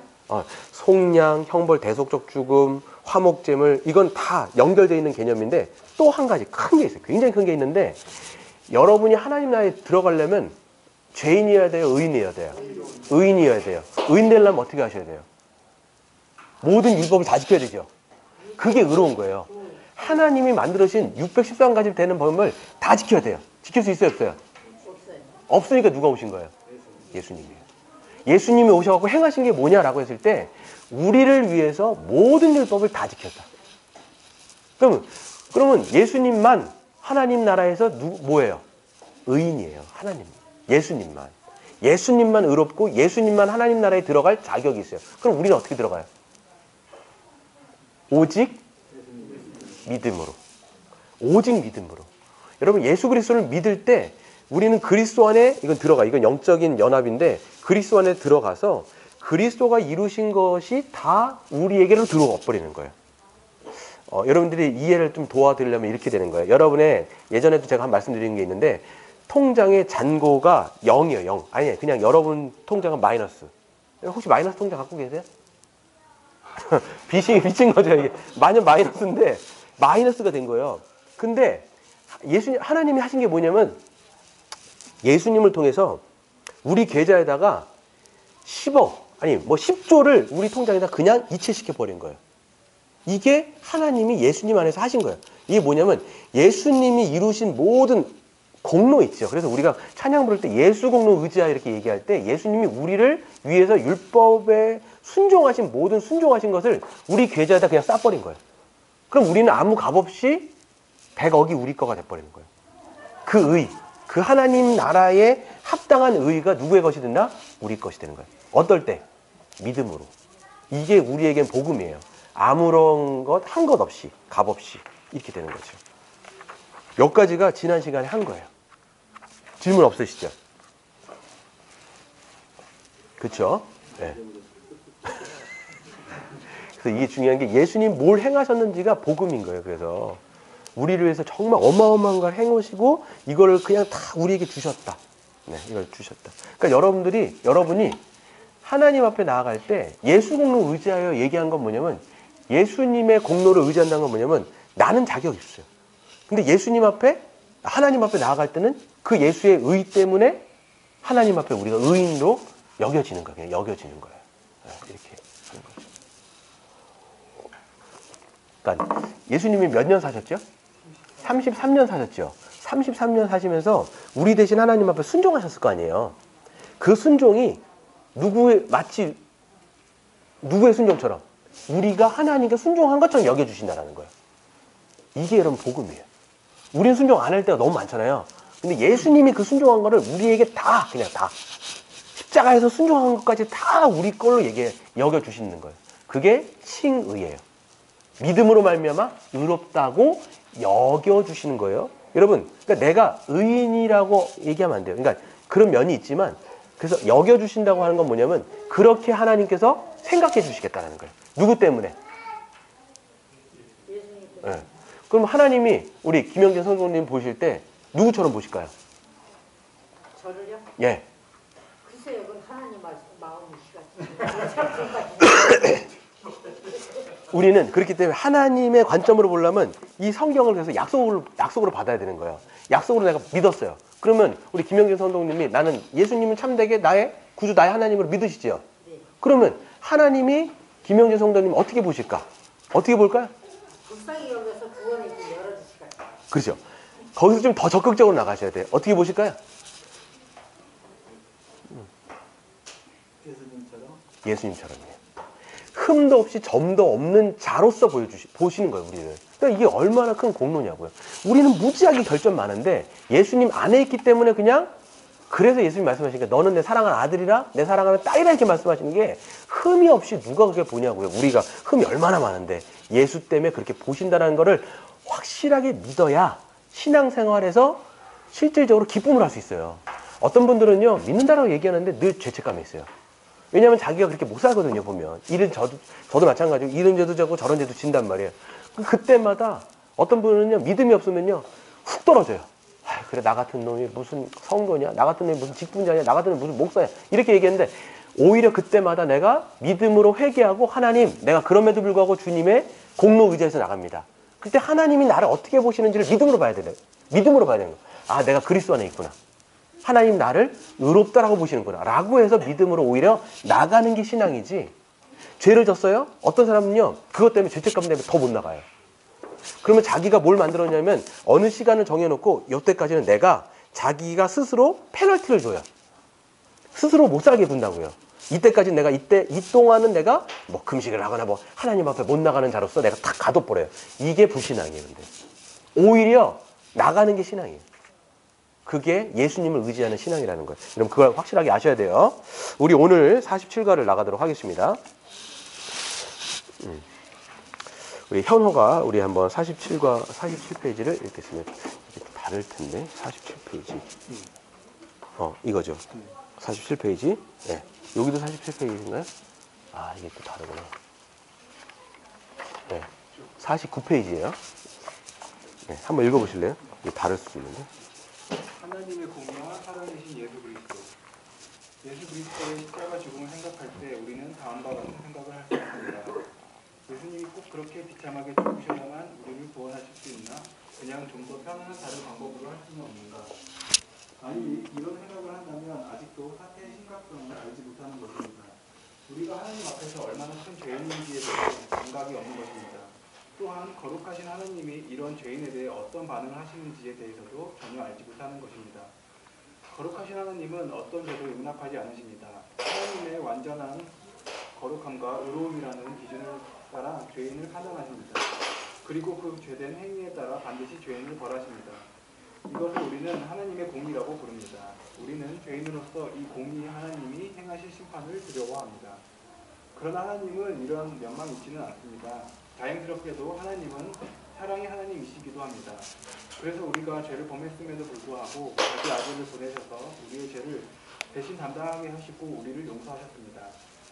속량, 형벌 대속적 죽음, 화목제물, 이건 다 연결되어 있는 개념인데 또 한 가지 큰 게 있어요. 굉장히 큰 게 있는데 여러분이 하나님 나라에 들어가려면 죄인이어야 돼요? 의인이어야 돼요? 의인이어야 돼요. 의인 되려면 어떻게 하셔야 돼요? 모든 율법을 다 지켜야 되죠. 그게 의로운 거예요. 하나님이 만들어진 613가지 되는 법을 다 지켜야 돼요. 지킬 수 있어요? 없어요? 없으니까 누가 오신 거예요? 예수님이에요. 예수님이 오셔서 행하신 게 뭐냐라고 했을 때 우리를 위해서 모든 율법을 다 지켰다. 그러면 예수님만 하나님 나라에서 뭐예요? 의인이에요. 하나님. 예수님만 의롭고 예수님만 하나님 나라에 들어갈 자격이 있어요. 그럼 우리는 어떻게 들어가요? 오직 믿음으로. 오직 믿음으로. 여러분 예수 그리스도를 믿을 때 우리는 그리스도 안에 이건 들어가. 이건 영적인 연합인데 그리스도 안에 들어가서 그리스도가 이루신 것이 다 우리에게로 들어와 버리는 거예요. 여러분들이 이해를 좀 도와드리려면 이렇게 되는 거예요. 여러분의 예전에도 제가 한 말씀드린 게 있는데 통장의 잔고가 0이에요. 0. 아니 그냥 여러분 통장은 마이너스. 혹시 마이너스 통장 갖고 계세요? 빚이 미친 거죠. 이게 만약 마이너스인데 마이너스가 된 거예요. 근데 하나님이 하신 게 뭐냐면 예수님을 통해서 우리 계좌에다가 10억 아니 뭐 10조를 우리 통장에다 그냥 이체시켜 버린 거예요. 이게 하나님이 예수님 안에서 하신 거예요. 이게 뭐냐면 예수님이 이루신 모든 공로 있죠. 그래서 우리가 찬양 부를 때 예수 공로 의지하여 이렇게 얘기할 때 예수님이 우리를 위해서 율법에 순종하신 모든 순종하신 것을 우리 계좌에다 그냥 싸버린 거예요. 그럼 우리는 아무 값 없이 100억이 우리 거가 돼버리는 거예요. 그 의, 그 하나님 나라에 합당한 의가 누구의 것이 된다? 우리 것이 되는 거예요. 어떨 때? 믿음으로. 이게 우리에겐 복음이에요. 아무런 것, 한 것 없이, 값 없이 이렇게 되는 거죠. 여기까지가 지난 시간에 한 거예요. 질문 없으시죠? 그렇죠? 네. 그래서 이게 중요한 게 예수님 뭘 행하셨는지가 복음인 거예요. 그래서 우리를 위해서 정말 어마어마한 걸 행하시고 이거를 그냥 다 우리에게 주셨다. 네, 이걸 주셨다. 그러니까 여러분이 하나님 앞에 나아갈 때 예수 공로 의지하여 얘기한 건 뭐냐면 예수님의 공로를 의지한다는 건 뭐냐면 나는 자격이 있어요. 근데 예수님 앞에 하나님 앞에 나아갈 때는 그 예수의 의 때문에 하나님 앞에 우리가 의인으로 여겨지는 거예요. 그냥 여겨지는 거예요. 이렇게 하는 거죠. 그러니까 예수님이 몇 년 사셨죠? 33년 사셨죠. 33년 사시면서 우리 대신 하나님 앞에 순종하셨을 거 아니에요. 그 순종이 마치 누구의 순종처럼 우리가 하나님께 순종한 것처럼 여겨주신다는 거예요. 이게 여러분 복음이에요. 우리는 순종 안 할 때가 너무 많잖아요. 근데 예수님이 그 순종한 거를 우리에게 그냥 다 십자가에서 순종한 것까지 다 우리 걸로 여겨주시는 거예요. 그게 칭의예요. 믿음으로 말미암아 의롭다고 여겨주시는 거예요. 여러분, 그러니까 내가 의인이라고 얘기하면 안 돼요. 그러니까 그런 면이 있지만 그래서 여겨주신다고 하는 건 뭐냐면 그렇게 하나님께서 생각해 주시겠다는 거예요. 누구 때문에? 네. 그럼 하나님이 우리 김영재 선생님 보실 때 누구처럼 보실까요? 저를요? 예. 글쎄요, 그건 하나님 마음이시겠지. 우리는 그렇기 때문에 하나님의 관점으로 보려면 이 성경을 그래서 약속으로 받아야 되는 거예요. 약속으로 내가 믿었어요. 그러면 우리 김영재 선생님이 나는 예수님은 참되게 나의 구주 나의 하나님으로 믿으시죠? 네. 그러면 하나님이 김영재 성도님 어떻게 보실까? 어떻게 볼까요? 불쌍히 여겨서 구원의 길 열어주시겠다. 그렇죠. 거기서 좀 더 적극적으로 나가셔야 돼요. 어떻게 보실까요? 예수님처럼이에요. 흠도 없이 점도 없는 자로서 보시는 거예요, 우리를. 그러니까 이게 얼마나 큰 공로냐고요. 우리는 무지하게 결점 많은데 예수님 안에 있기 때문에 그래서 예수님 말씀하시니까 너는 내 사랑하는 아들이라 내 사랑하는 딸이라 이렇게 말씀하시는 게 흠이 없이 누가 그렇게 보냐고요. 우리가 흠이 얼마나 많은데 예수 때문에 그렇게 보신다는 거를 확실하게 믿어야 신앙생활에서 실질적으로 기쁨을 할 수 있어요. 어떤 분들은요 믿는다라고 얘기하는데 늘 죄책감이 있어요. 왜냐하면 자기가 그렇게 못 살거든요. 보면 일은 저도 마찬가지고 이런 죄도 져고 저런 죄도 진단 말이에요. 그때마다 어떤 분은요 믿음이 없으면요 훅 떨어져요. 아이고 그래 나 같은 놈이 무슨 성도냐, 나 같은 놈이 무슨 직분자냐, 나 같은 놈이 무슨 목사냐 이렇게 얘기했는데 오히려 그때마다 내가 믿음으로 회개하고 하나님 내가 그럼에도 불구하고 주님의 공로 의지해서 나갑니다. 그때 하나님이 나를 어떻게 보시는지를 믿음으로 봐야 되는, 믿음으로 봐야 되는 거야. 아 내가 그리스도 안에 있구나, 하나님 나를 의롭다라고 보시는구나 라고 해서 믿음으로 오히려 나가는 게 신앙이지. 죄를 졌어요? 어떤 사람은요 그것 때문에 죄책감 때문에 더 못 나가요. 그러면 자기가 뭘 만들었냐면 어느 시간을 정해놓고 이때까지는 내가 자기가 스스로 페널티를 줘요. 스스로 못 살게 군다고요. 이때까지 내가 이 동안은 내가 뭐 금식을 하거나 뭐 하나님 앞에 못 나가는 자로서 내가 다 가둬버려요. 이게 불신앙이에요. 근데 오히려 나가는 게 신앙이에요. 그게 예수님을 의지하는 신앙이라는 거예요. 여러분 그걸 확실하게 아셔야 돼요. 우리 오늘 47과를 나가도록 하겠습니다. 우리 현호가 우리 한번 47과 47페이지를 읽겠습니다. 이게 또 다를 텐데 47페이지. 이거죠. 47페이지. 네. 여기도 47페이지인가요? 아 이게 또 다르구나. 네. 49페이지예요. 네. 한번 읽어보실래요? 이게 다를 수도 있는데. 하나님의 공의와 살아계신 예수 그리스도. 예수 그리스도의 십자가 죽음을 생각할 때 우리는 다음과 같은 생각을 할 수 있습니다. 예수님이 꼭 그렇게 비참하게 죽으셔야만 우리를 구원하실 수 있나? 그냥 좀 더 편안한 다른 방법으로 할 수는 없는가? 아니, 이런 생각을 한다면 아직도 사태의 심각성을 알지 못하는 것입니다. 우리가 하나님 앞에서 얼마나 큰 죄인인지에 대해 감각이 없는 것입니다. 또한 거룩하신 하나님이 이런 죄인에 대해 어떤 반응을 하시는지에 대해서도 전혀 알지 못하는 것입니다. 거룩하신 하나님은 어떤 죄도 용납하지 않으십니다. 하나님의 완전한 거룩함과 의로움이라는 기준을 따라 죄인을 판단하십니다. 그리고 그 죄된 행위에 따라 반드시 죄인을 벌하십니다. 이것을 우리는 하나님의 공의라고 부릅니다. 우리는 죄인으로서 이 공의 하나님이 행하실 심판을 두려워합니다. 그러나 하나님은 이런 면망이 있지는 않습니다. 다행스럽게도 하나님은 사랑의 하나님이시기도 합니다. 그래서 우리가 죄를 범했음에도 불구하고 자기 아들을 보내셔서 우리의 죄를 대신 담당하게 하시고 우리를 용서하셨습니다.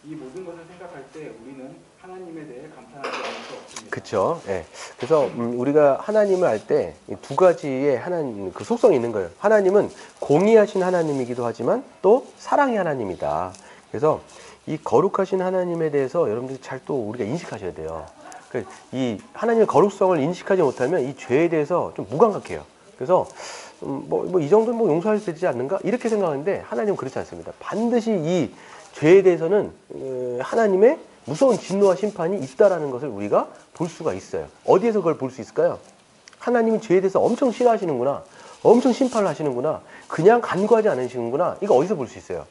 이 모든 것을 생각할 때 우리는 하나님에 대해 감탄하지 않을 수 없습니다. 그렇죠. 예. 그래서 우리가 하나님을 알 때 두 가지의 하나님 그 속성이 있는 거예요. 하나님은 공의하신 하나님이기도 하지만 또 사랑의 하나님이다. 그래서 이 거룩하신 하나님에 대해서 여러분들이 잘 또 우리가 인식하셔야 돼요. 이 하나님의 거룩성을 인식하지 못하면 이 죄에 대해서 좀 무감각해요. 그래서 이 정도는 뭐 용서할 수 있지 않는가 이렇게 생각하는데 하나님은 그렇지 않습니다. 반드시 이 죄에 대해서는 하나님의 무서운 진노와 심판이 있다라는 것을 우리가 볼 수가 있어요. 어디에서 그걸 볼 수 있을까요? 하나님이 죄에 대해서 엄청 싫어하시는구나, 엄청 심판을 하시는구나, 그냥 간구하지 않으시는구나. 이거 어디서 볼 수 있어요?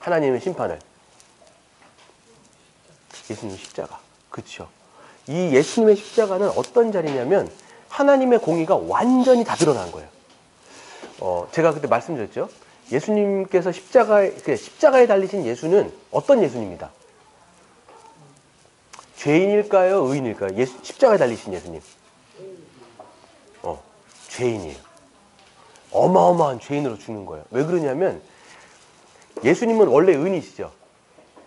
하나님의 심판을. 예수님 십자가. 그렇죠. 이 예수님의 십자가는 어떤 자리냐면 하나님의 공의가 완전히 다 드러난 거예요. 제가 그때 말씀드렸죠. 예수님께서 십자가에 달리신 예수는 어떤 예수님이다? 죄인일까요? 의인일까요? 십자가에 달리신 예수님. 죄인이에요. 어마어마한 죄인으로 죽는 거예요. 왜 그러냐면 예수님은 원래 의인이시죠.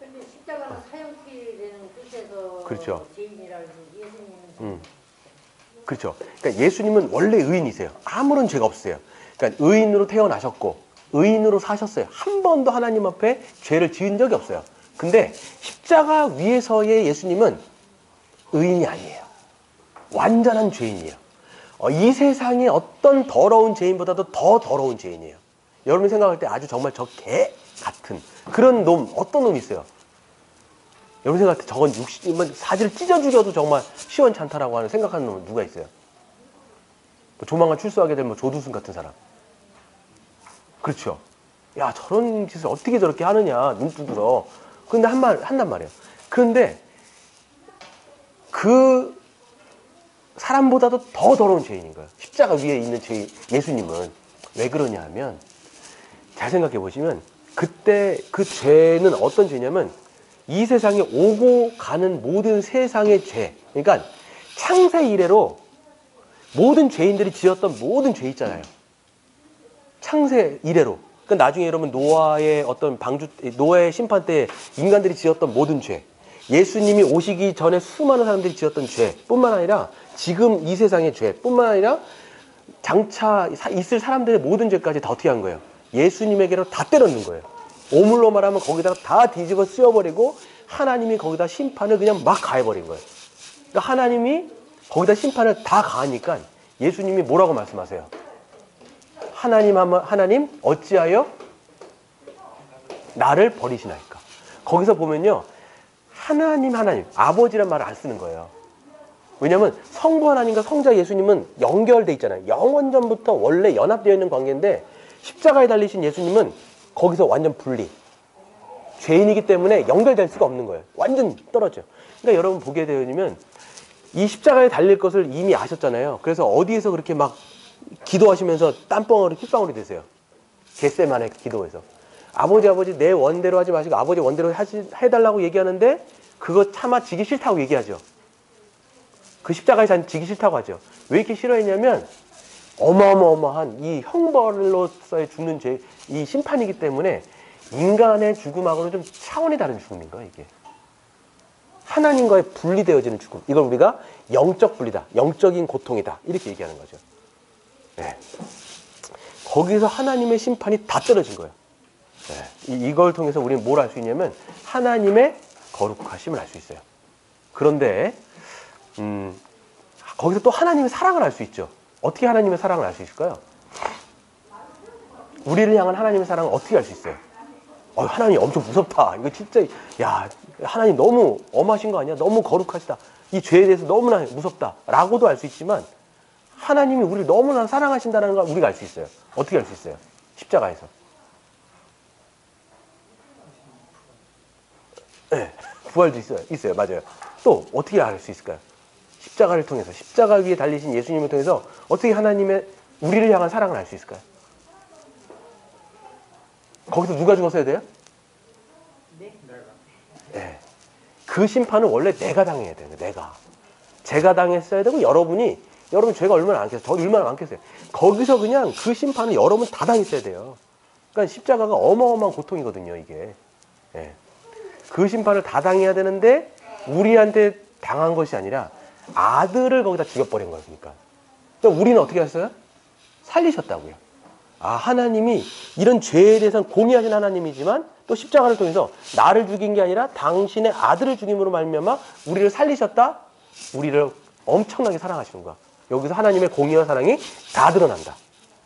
근데 십자가는 사형필이라는 뜻에서 그렇죠. 죄인이라고 예수님은 그렇죠. 그러니까 예수님은 원래 의인이세요. 아무런 죄가 없으세요. 그러니까 의인으로 태어나셨고 의인으로 사셨어요. 한 번도 하나님 앞에 죄를 지은 적이 없어요. 근데 십자가 위에서의 예수님은 의인이 아니에요. 완전한 죄인이에요. 이 세상의 어떤 더러운 죄인보다도 더 더러운 죄인이에요. 여러분이 생각할 때 아주 정말 저 개 같은 그런 놈, 어떤 놈이 있어요? 여러분 생각할 때 저건 사지를 찢어 죽여도 정말 시원찮다라고 하는 생각하는 놈은 누가 있어요? 조만간 출소하게 될 조두순 같은 사람. 그렇죠. 야, 저런 짓을 어떻게 저렇게 하느냐, 눈 두드러. 근데 한단 말이에요. 그런데 그 사람보다도 더 더러운 죄인인 거예요. 십자가 위에 있는 예수님은. 왜 그러냐 하면, 잘 생각해 보시면, 그때 그 죄는 어떤 죄냐면, 이 세상에 오고 가는 모든 세상의 죄. 그러니까 창세 이래로 모든 죄인들이 지었던 모든 죄 있잖아요. 창세 이래로. 그러니까 나중에 여러분 노아의 노아의 심판 때 인간들이 지었던 모든 죄, 예수님이 오시기 전에 수많은 사람들이 지었던 죄뿐만 아니라 지금 이 세상의 죄뿐만 아니라 장차 있을 사람들의 모든 죄까지 다 어떻게 한 거예요? 예수님에게로 다 때려넣는 거예요. 오물로 말하면 거기다가 다 뒤집어 쓰여버리고 하나님이 거기다 심판을 그냥 막 가해버린 거예요. 그러니까 하나님이 거기다 심판을 다 가하니까 예수님이 뭐라고 말씀하세요? 하나님 어찌하여 나를 버리시나이까. 거기서 보면요, 하나님 아버지란 말을 안 쓰는 거예요. 왜냐하면 성부 하나님과 성자 예수님은 연결돼 있잖아요. 영원전부터 원래 연합되어 있는 관계인데 십자가에 달리신 예수님은 거기서 완전 분리. 죄인이기 때문에 연결될 수가 없는 거예요. 완전 떨어져요. 그러니까 여러분 보게 되면 이 십자가에 달릴 것을 이미 아셨잖아요. 그래서 어디에서 그렇게 막 기도하시면서 땀방울이 핏방울이 되세요. 겟세마네 기도에서. 아버지 내 원대로 하지 마시고 아버지 원대로 해달라고 얘기하는데 그거 차마 지기 싫다고 얘기하죠. 그 십자가에 지기 싫다고 하죠. 왜 이렇게 싫어했냐면 어마어마한 이 형벌로서의 죽는 죄, 이 심판이기 때문에 인간의 죽음하고는 좀 차원이 다른 죽음인 거예요, 이게. 하나님과의 분리되어지는 죽음. 이걸 우리가 영적 분리다. 영적인 고통이다. 이렇게 얘기하는 거죠. 네. 거기서 하나님의 심판이 다 떨어진 거예요. 네. 이걸 통해서 우리는 뭘 알 수 있냐면 하나님의 거룩하심을 알 수 있어요. 그런데 거기서 또 하나님의 사랑을 알 수 있죠. 어떻게 하나님의 사랑을 알 수 있을까요? 우리를 향한 하나님의 사랑을 어떻게 알 수 있어요? 하나님 엄청 무섭다. 이거 진짜 야 하나님 너무 엄하신 거 아니야? 너무 거룩하시다. 이 죄에 대해서 너무나 무섭다. 라고도 알 수 있지만 하나님이 우리를 너무나 사랑하신다는 걸 우리가 알 수 있어요. 어떻게 알 수 있어요? 십자가에서. 네, 부활도 있어요. 맞아요. 또 어떻게 알 수 있을까요? 십자가를 통해서, 십자가 위에 달리신 예수님을 통해서 어떻게 하나님의 우리를 향한 사랑을 알 수 있을까요? 거기서 누가 죽었어야 돼요? 네. 그 심판은 원래 내가 당해야 돼요. 제가 당했어야 되고 여러분 죄가 얼마나 많겠어요? 저 얼마나 많겠어요? 거기서 그냥 그 심판은 여러분 다 당했어야 돼요. 그러니까 십자가가 어마어마한 고통이거든요, 이게. 네. 그 심판을 다 당해야 되는데 우리한테 당한 것이 아니라 아들을 거기다 죽여버린 거니까. 그러니까 우리는 어떻게 했어요? 살리셨다고요. 하나님이 이런 죄에 대해서는 공의하신 하나님이지만 또 십자가를 통해서 나를 죽인 게 아니라 당신의 아들을 죽임으로 말미암아 우리를 살리셨다. 우리를 엄청나게 사랑하시는 거야. 여기서 하나님의 공의와 사랑이 다 드러난다.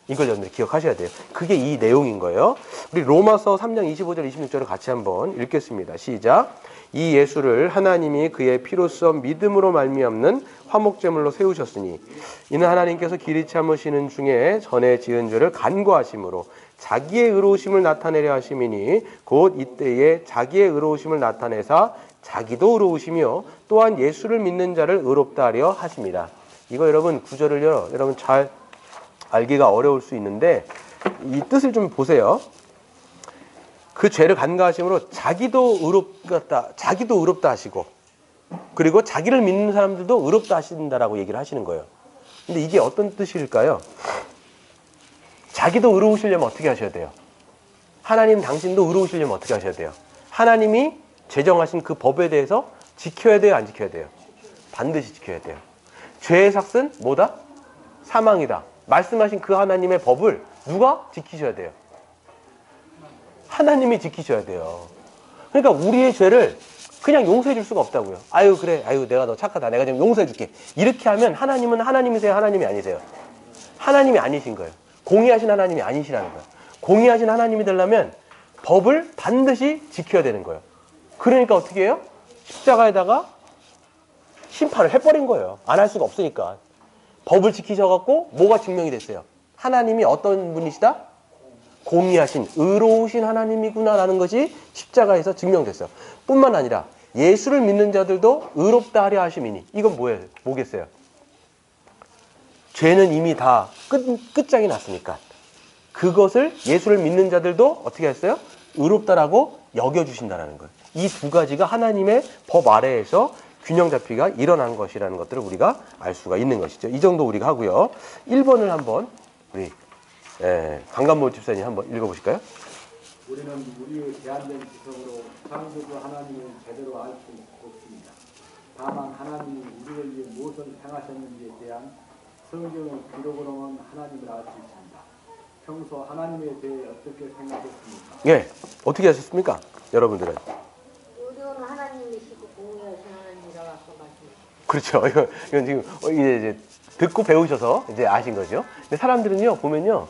이걸 여러분들 기억하셔야 돼요. 그게 이 내용인 거예요. 우리 로마서 3장 25절 26절을 같이 한번 읽겠습니다. 시작. 이 예수를 하나님이 그의 피로써 믿음으로 말미암는 화목제물로 세우셨으니 이는 하나님께서 길이 참으시는 중에 전에 지은 죄를 간구하심으로 자기의 의로우심을 나타내려 하심이니 곧 이때에 자기의 의로우심을 나타내사 자기도 의로우시며 또한 예수를 믿는 자를 의롭다 하려 하십니다. 이거 여러분 구절을 여러분 잘 알기가 어려울 수 있는데 이 뜻을 좀 보세요. 그 죄를 간과하심으로 자기도 의롭다 하시고 그리고 자기를 믿는 사람들도 의롭다 하신다라고 얘기를 하시는 거예요. 근데 이게 어떤 뜻일까요? 자기도 의로우시려면 어떻게 하셔야 돼요? 하나님 당신도 의로우시려면 어떻게 하셔야 돼요? 하나님이 제정하신 그 법에 대해서 지켜야 돼요? 안 지켜야 돼요? 반드시 지켜야 돼요. 죄의 삭은 뭐다? 사망이다. 말씀하신 그 하나님의 법을 누가 지키셔야 돼요? 하나님이 지키셔야 돼요. 그러니까 우리의 죄를 그냥 용서해 줄 수가 없다고요. 그래. 내가 너 착하다. 내가 지금 용서해 줄게. 이렇게 하면 하나님은 하나님이세요? 하나님이 아니세요? 하나님이 아니신 거예요. 공의하신 하나님이 아니시라는 거예요. 공의하신 하나님이 되려면 법을 반드시 지켜야 되는 거예요. 그러니까 어떻게 해요? 십자가에다가 심판을 해버린 거예요. 안 할 수가 없으니까. 법을 지키셔갖고 뭐가 증명이 됐어요? 하나님이 어떤 분이시다? 공의하신 의로우신 하나님이구나라는 것이 십자가에서 증명됐어요. 뿐만 아니라 예수를 믿는 자들도 의롭다 하려 하심이니 이건 뭐겠어요? 죄는 이미 다 끝장이 났으니까 그것을 예수를 믿는 자들도 어떻게 했어요? 의롭다라고 여겨주신다는 거예요. 이 두 가지가 하나님의 법 아래에서 균형 잡히가 일어난 것이라는 것들을 우리가 알 수가 있는 것이죠. 이 정도 우리가 하고요. 1번을 한번 우리 강간모 집사님 한번 읽어보실까요? 우리는 우리의 제한된 지성으로 창조주 하나님을 제대로 알 수 없습니다. 다만 하나님이 우리를 위해 무엇을 행하셨는지에 대한 성경을 기록으로만 하나님을 알 수 있습니다. 평소 하나님에 대해 어떻게 생각했습니까? 예, 어떻게 하셨습니까? 여러분들은. 의료는 하나님이시고 공의하신 하나님이라고 아까 말씀하셨죠. 그렇죠. 이건 지금 이제 듣고 배우셔서 이제 아신 거죠. 근데 사람들은요, 보면요,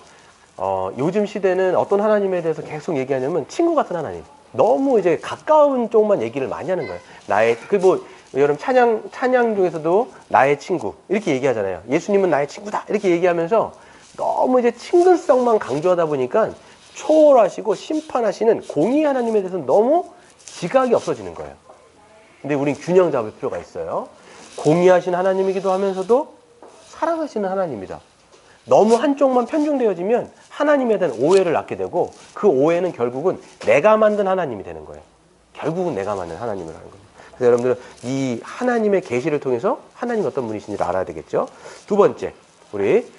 요즘 시대는 어떤 하나님에 대해서 계속 얘기하냐면 친구 같은 하나님. 너무 이제 가까운 쪽만 얘기를 많이 하는 거예요. 나의, 여러분 찬양 중에서도 나의 친구 이렇게 얘기하잖아요. 예수님은 나의 친구다 이렇게 얘기하면서 너무 이제 친근성만 강조하다 보니까 초월하시고 심판하시는 공의 하나님에 대해서는 너무 지각이 없어지는 거예요. 근데 우린 균형 잡을 필요가 있어요. 공의하신 하나님이기도 하면서도 사랑하시는 하나님이다. 너무 한쪽만 편중되어지면 하나님에 대한 오해를 낳게 되고 그 오해는 결국은 내가 만든 하나님이 되는 거예요. 결국은 내가 만든 하나님을 하는 거예요. 그래서 여러분들은 이 하나님의 계시를 통해서 하나님이 어떤 분이신지를 알아야 되겠죠. 두 번째, 우리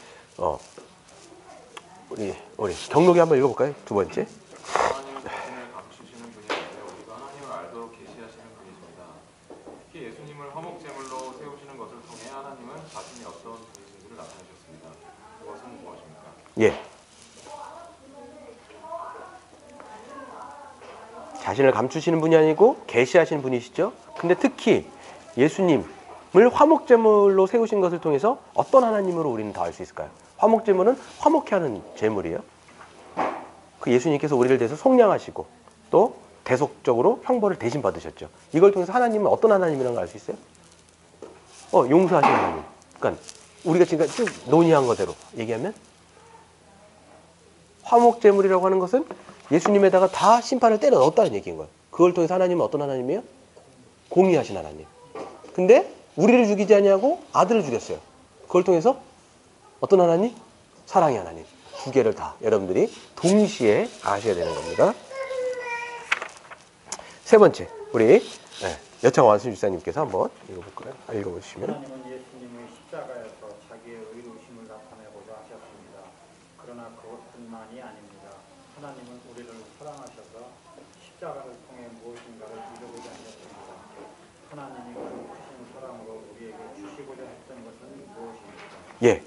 경록이 한번 읽어볼까요? 두 번째. 하나님은 자신을 감추시는 분이신데 우리가 하나님을 알도록 계시하시는 분이십니다. 특히 예수님을 화목제물로 세우시는 것을 통해 하나님은 자신이 어떤 분이신지를 나타내셨습니다. 그것은 무엇입니까? 예. 자신을 감추시는 분이 아니고 계시하시는 분이시죠. 근데 특히 예수님을 화목제물로 세우신 것을 통해서 어떤 하나님으로 우리는 더 알 수 있을까요? 화목제물은 화목케 하는 제물이에요. 그 예수님께서 우리를 대해서 속량하시고 또 대속적으로 형벌을 대신 받으셨죠. 이걸 통해서 하나님은 어떤 하나님이라는 걸 알 수 있어요? 용서하시는 하나님. 그러니까 우리가 지금 쭉 논의한 거대로 얘기하면 화목제물이라고 하는 것은 예수님에다가 다 심판을 때려 넣었다는 얘기인 거예요. 그걸 통해서 하나님은 어떤 하나님이에요? 공의하신 하나님. 근데 우리를 죽이지 아니하고 아들을 죽였어요. 그걸 통해서 어떤 하나님? 사랑의 하나님. 두 개를 다 여러분들이 동시에 아셔야 되는 겁니다. 세 번째, 우리 여창 완순 집사님께서 한번 읽어볼까요? 읽어보시면. 하나님은 예수님의 십자가에서 자기의 의로우심을 나타내고자 하셨습니다. 그러나 그것뿐만이 아닙니다. 하나님은 우리를 사랑하셔서 십자가를 통해 무엇인가를 이루고자 하셨습니다. 하나님이 그 크신 사랑으로 우리에게 주시고자 했던 것은 무엇입니까? 예,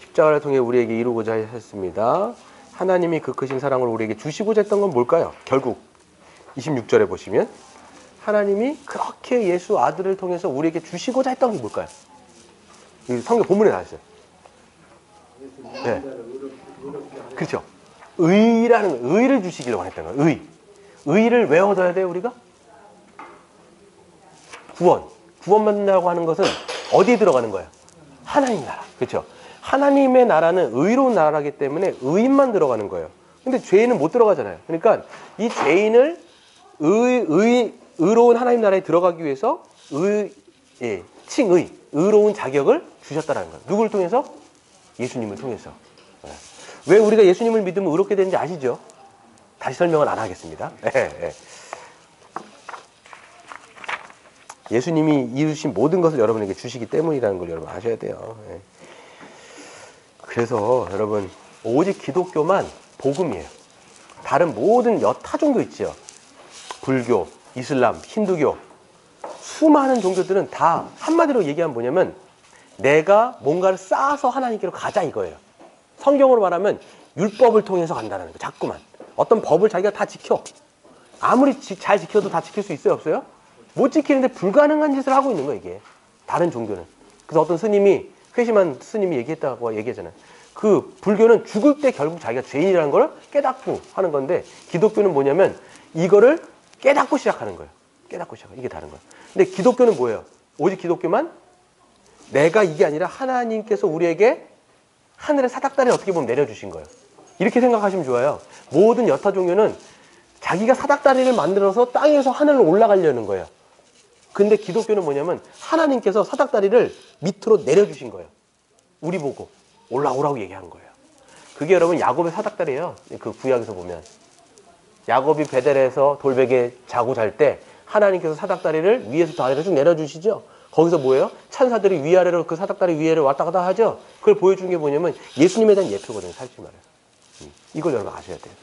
십자가를 통해 우리에게 이루고자 하셨습니다. 하나님이 그 크신 사랑을 우리에게 주시고자 했던 건 뭘까요? 결국 26절에 보시면 하나님이 그렇게 예수 아들을 통해서 우리에게 주시고자 했던 게 뭘까요? 이 성경 본문에 나왔어요. 네. 그렇죠. 의를 주시기를 원했던 거예요. 의를 왜 얻어야 돼요, 우리가? 구원받는다고 하는 것은 어디에 들어가는 거예요? 하나님 나라. 그렇죠. 하나님의 나라는 의로운 나라이기 때문에 의인만 들어가는 거예요. 근데 죄인은 못 들어가잖아요. 그러니까 이 죄인을 의로운 하나님 나라에 들어가기 위해서 의로운 자격을 주셨다는 거예요. 누구를 통해서? 예수님을 통해서. 왜 우리가 예수님을 믿으면 의롭게 되는지 아시죠? 다시 설명은 안 하겠습니다. 예수님이 이루신 모든 것을 여러분에게 주시기 때문이라는 걸 여러분 아셔야 돼요. 그래서 여러분 오직 기독교만 복음이에요. 다른 모든 여타 종교 있죠. 불교, 이슬람, 힌두교 수많은 종교들은 다 한마디로 얘기하면 뭐냐면 내가 뭔가를 쌓아서 하나님께로 가자 이거예요. 성경으로 말하면 율법을 통해서 간다는 거예요. 자꾸만 어떤 법을 자기가 다 지켜. 아무리 잘 지켜도 다 지킬 수 있어요? 없어요? 못 지키는데 불가능한 짓을 하고 있는 거예요. 이게 다른 종교는. 그래서 어떤 스님이 회심한 스님이 얘기했다고 얘기하잖아요. 그 불교는 죽을 때 결국 자기가 죄인이라는 걸 깨닫고 하는 건데 기독교는 뭐냐면 이거를 깨닫고 시작하는 거예요. 깨닫고 시작하는 이게 다른 거예요. 근데 기독교는 뭐예요? 오직 기독교만 내가 이게 아니라 하나님께서 우리에게 하늘의 사닥다리를 어떻게 보면 내려주신 거예요. 이렇게 생각하시면 좋아요. 모든 여타 종교는 자기가 사닥다리를 만들어서 땅에서 하늘로 올라가려는 거예요. 근데 기독교는 뭐냐면 하나님께서 사닥다리를 밑으로 내려주신 거예요. 우리 보고 올라오라고 얘기한 거예요. 그게 여러분 야곱의 사닥다리예요. 그 구약에서 보면 야곱이 베델에서 돌베개 자고 잘 때 하나님께서 사닥다리를 위에서 아래로 쭉 내려주시죠. 거기서 뭐예요? 찬사들이 위아래로 그 사닥다리 위에를 왔다 갔다 하죠. 그걸 보여준 게 뭐냐면 예수님에 대한 예표거든요. 살지 말아요. 이걸 여러분 아셔야 돼요.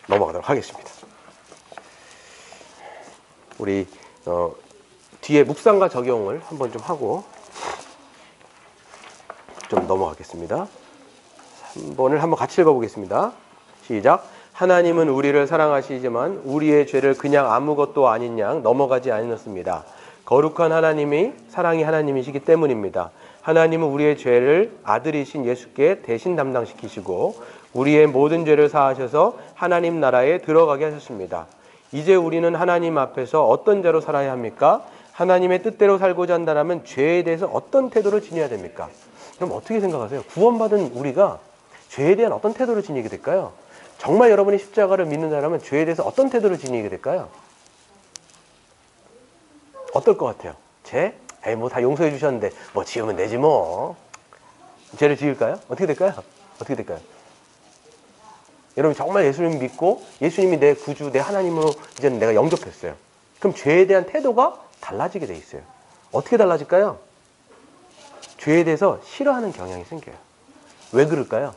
넘어가도록 하겠습니다. 우리 뒤에 묵상과 적용을 한번 좀 하고 넘어가겠습니다. 3번을 한번 같이 읽어보겠습니다. 시작. 하나님은 우리를 사랑하시지만 우리의 죄를 그냥 아무것도 아닌 양 넘어가지 않으셨습니다. 거룩한 하나님이 사랑이 하나님이시기 때문입니다. 하나님은 우리의 죄를 아들이신 예수께 대신 담당시키시고 우리의 모든 죄를 사하셔서 하나님 나라에 들어가게 하셨습니다. 이제 우리는 하나님 앞에서 어떤 자로 살아야 합니까? 하나님의 뜻대로 살고자 한다면 죄에 대해서 어떤 태도를 지녀야 됩니까? 그럼 어떻게 생각하세요? 구원받은 우리가 죄에 대한 어떤 태도를 지니게 될까요? 정말 여러분이 십자가를 믿는다면 죄에 대해서 어떤 태도를 지니게 될까요? 어떨 것 같아요? 죄? 에이, 뭐 다 용서해 주셨는데 뭐 지으면 되지 뭐. 죄를 지을까요? 어떻게 될까요? 어떻게 될까요? 여러분 정말 예수님 믿고 예수님이 내 구주, 내 하나님으로 이제는 내가 영접했어요. 그럼 죄에 대한 태도가 달라지게 돼 있어요. 어떻게 달라질까요? 죄에 대해서 싫어하는 경향이 생겨요. 왜 그럴까요?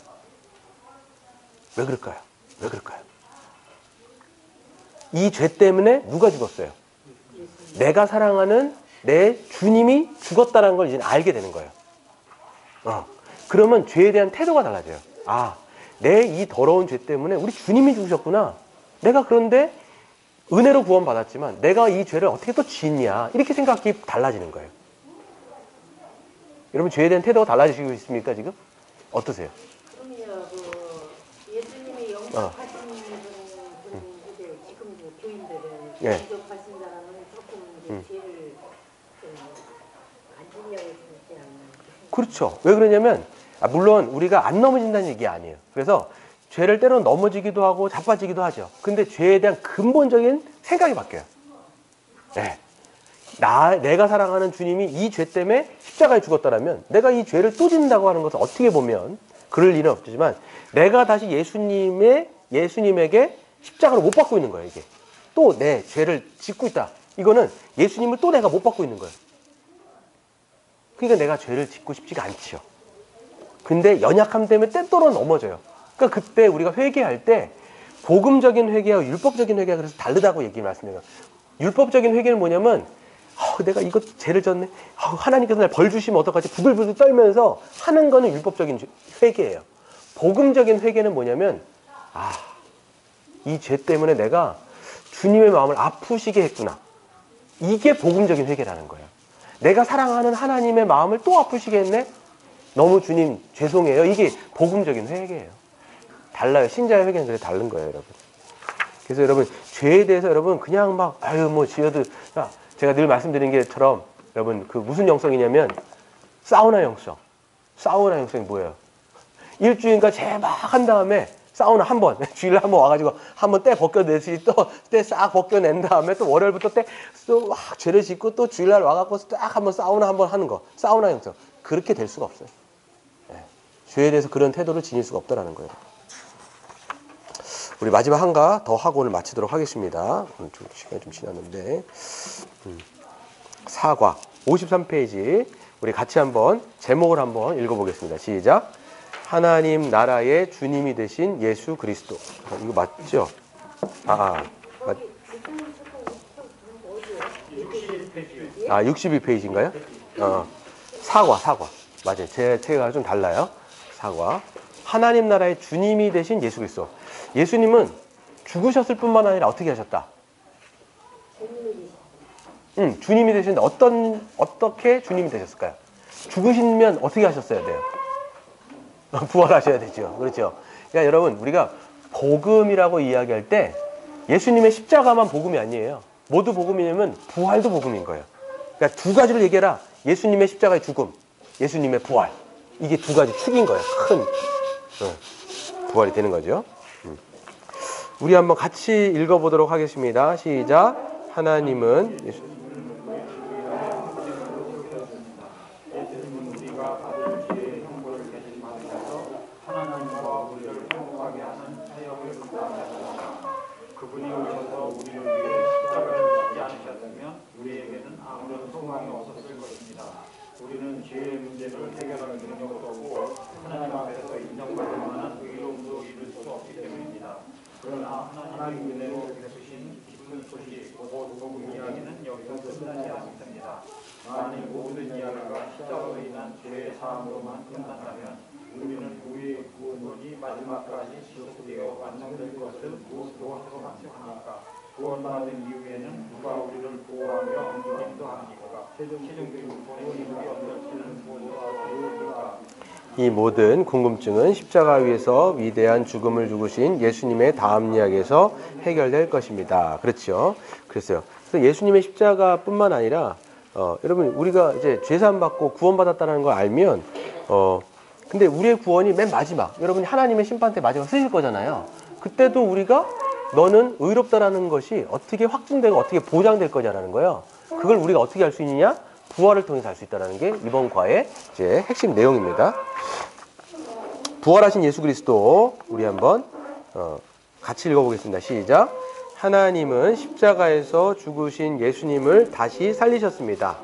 왜 그럴까요? 왜 그럴까요? 이 죄 때문에 누가 죽었어요? 내가 사랑하는 내 주님이 죽었다는 걸 이제 알게 되는 거예요. 그러면 죄에 대한 태도가 달라져요. 아, 내 이 더러운 죄 때문에 우리 주님이 죽으셨구나. 내가 그런데 은혜로 구원받았지만 내가 이 죄를 어떻게 또 짓냐. 이렇게 생각이 달라지는 거예요. 여러분 죄에 대한 태도가 달라지시고 있습니까 지금? 어떠세요? 그럼요. 그 예수님이 영접하신 분은 이제 지금 교인들은 예. 영접하신 사람은 조금 이제 죄를 안 지려고 했지 않나. 그렇죠. 왜 그러냐면 물론 우리가 안 넘어진다는 얘기 아니에요. 그래서 죄를 때로는 넘어지기도 하고 자빠지기도 하죠. 근데 죄에 대한 근본적인 생각이 바뀌어요. 네. 내가 사랑하는 주님이 이 죄 때문에 십자가에 죽었다면 내가 이 죄를 또 짓는다고 하는 것은 어떻게 보면 그럴 일은 없지만 내가 다시 예수님에게 십자가를 못 받고 있는 거예요. 이게 또 내 죄를 짓고 있다. 이거는 예수님을 또 내가 못 받고 있는 거예요. 그러니까 내가 죄를 짓고 싶지가 않지요. 근데 연약함 때문에 때때로 넘어져요. 그러니까 그때 우리가 회개할 때 복음적인 회개와 율법적인 회개가 그래서 다르다고 말씀드려요. 율법적인 회개는 뭐냐면 내가 이거 죄를 졌네. 하나님께서 날 벌 주시면 어떡하지? 부들부들 떨면서 하는 거는 율법적인 회개예요. 복음적인 회개는 뭐냐면 이 죄 때문에 내가 주님의 마음을 아프시게 했구나. 이게 복음적인 회개라는 거예요. 내가 사랑하는 하나님의 마음을 또 아프시게 했네? 너무 주님 죄송해요. 이게 복음적인 회개예요. 달라요. 신자의 회개는 그래 다른 거예요, 여러분. 그래서 여러분 죄에 대해서 여러분 그냥 막 뭐 지어도 제가 늘 말씀드린 게처럼 여러분 그 무슨 영성이냐면 사우나 영성. 사우나 영성이 뭐예요? 일주일간 죄 막 한 다음에 사우나 한 번, 주일날 한 번 와가지고 한 번 때 벗겨내시 또 때 싹 벗겨낸 다음에 또 월요일부터 때 또 막 죄를 짓고 또 주일날 와갖고 딱 한 번 사우나 한 번 하는 거. 사우나 영성. 그렇게 될 수가 없어요. 네. 죄에 대해서 그런 태도를 지닐 수가 없다라는 거예요. 우리 마지막 한가 더 하고 오늘 마치도록 하겠습니다. 오늘 좀 시간이 좀 지났는데 사과 53페이지 우리 같이 한번 제목을 한번 읽어보겠습니다. 시작. 하나님 나라의 주님이 되신 예수 그리스도. 이거 맞죠? 맞. 61페이지인가요? 사과. 맞아요. 제 책과 좀 달라요. 사과. 하나님 나라의 주님이 되신 예수 그리스도. 예수님은 죽으셨을 뿐만 아니라 어떻게 하셨다? 주님이 되시는데 어떻게 주님이 되셨을까요? 죽으시면 어떻게 하셨어야 돼요? 부활하셔야 되죠. 그렇죠. 그러니까 여러분 우리가 복음이라고 이야기할 때 예수님의 십자가만 복음이 아니에요. 모두 복음이냐면 부활도 복음인 거예요. 그러니까 두 가지를 얘기해라. 예수님의 십자가의 죽음, 예수님의 부활. 이게 두 가지 축인 거예요. 큰 부활이 되는 거죠. 우리 한번 같이 읽어보도록 하겠습니다. 시작. 하나님은 그분이 오셔서 우리를 위해 십자가를 지지 않으셨다면 우리에게는 아무런 소망이 없었을 것입니다. 우리는 죄의 문제를 해결할 능력도 없고 하나님 앞에서 인정받을 만한 의로움도 이룰 수 없기 때문입니다. 그러나 하나님의 은혜로 베푸신 깊은 것이 곧 복음 이야기는 여기서 끝나지 않습니다. 만일 모든 이야기가 십자가로 인한 죄의 사함으로만 끝난다면 우리는 우리의 구원이 마지막까지 지속되어 완성될 것을 무엇으로 생각합니까? 구원받은 이후에는 누가 우리를 보호하며 인도합니까? 최종적인 구원이 어떨지는 무엇으로 알아보십니까? 이 모든 궁금증은 십자가 위에서 위대한 죽음을 죽으신 예수님의 다음 이야기에서 해결될 것입니다. 그렇죠? 그래서 예수님의 십자가뿐만 아니라 여러분 우리가 이제 죄사함 받고 구원받았다는 걸 알면 근데 우리의 구원이 맨 마지막 여러분이 하나님의 심판대 마지막 쓰실 거잖아요. 그때도 우리가 너는 의롭다라는 것이 어떻게 확증되고 어떻게 보장될 거냐라는 거예요. 그걸 우리가 어떻게 할 수 있느냐? 부활을 통해서 할 수 있다는 게 이번 과의 이제 핵심 내용입니다. 부활하신 예수 그리스도 우리 한번 같이 읽어보겠습니다. 시작. 하나님은 십자가에서 죽으신 예수님을 다시 살리셨습니다.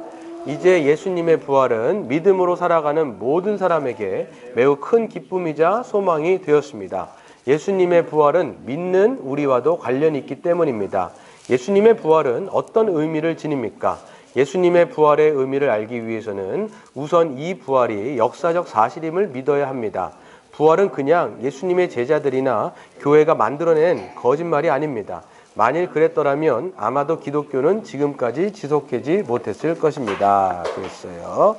이제 예수님의 부활은 믿음으로 살아가는 모든 사람에게 매우 큰 기쁨이자 소망이 되었습니다. 예수님의 부활은 믿는 우리와도 관련이 있기 때문입니다. 예수님의 부활은 어떤 의미를 지닙니까? 예수님의 부활의 의미를 알기 위해서는 우선 이 부활이 역사적 사실임을 믿어야 합니다. 부활은 그냥 예수님의 제자들이나 교회가 만들어낸 거짓말이 아닙니다. 만일 그랬더라면 아마도 기독교는 지금까지 지속하지 못했을 것입니다. 그랬어요.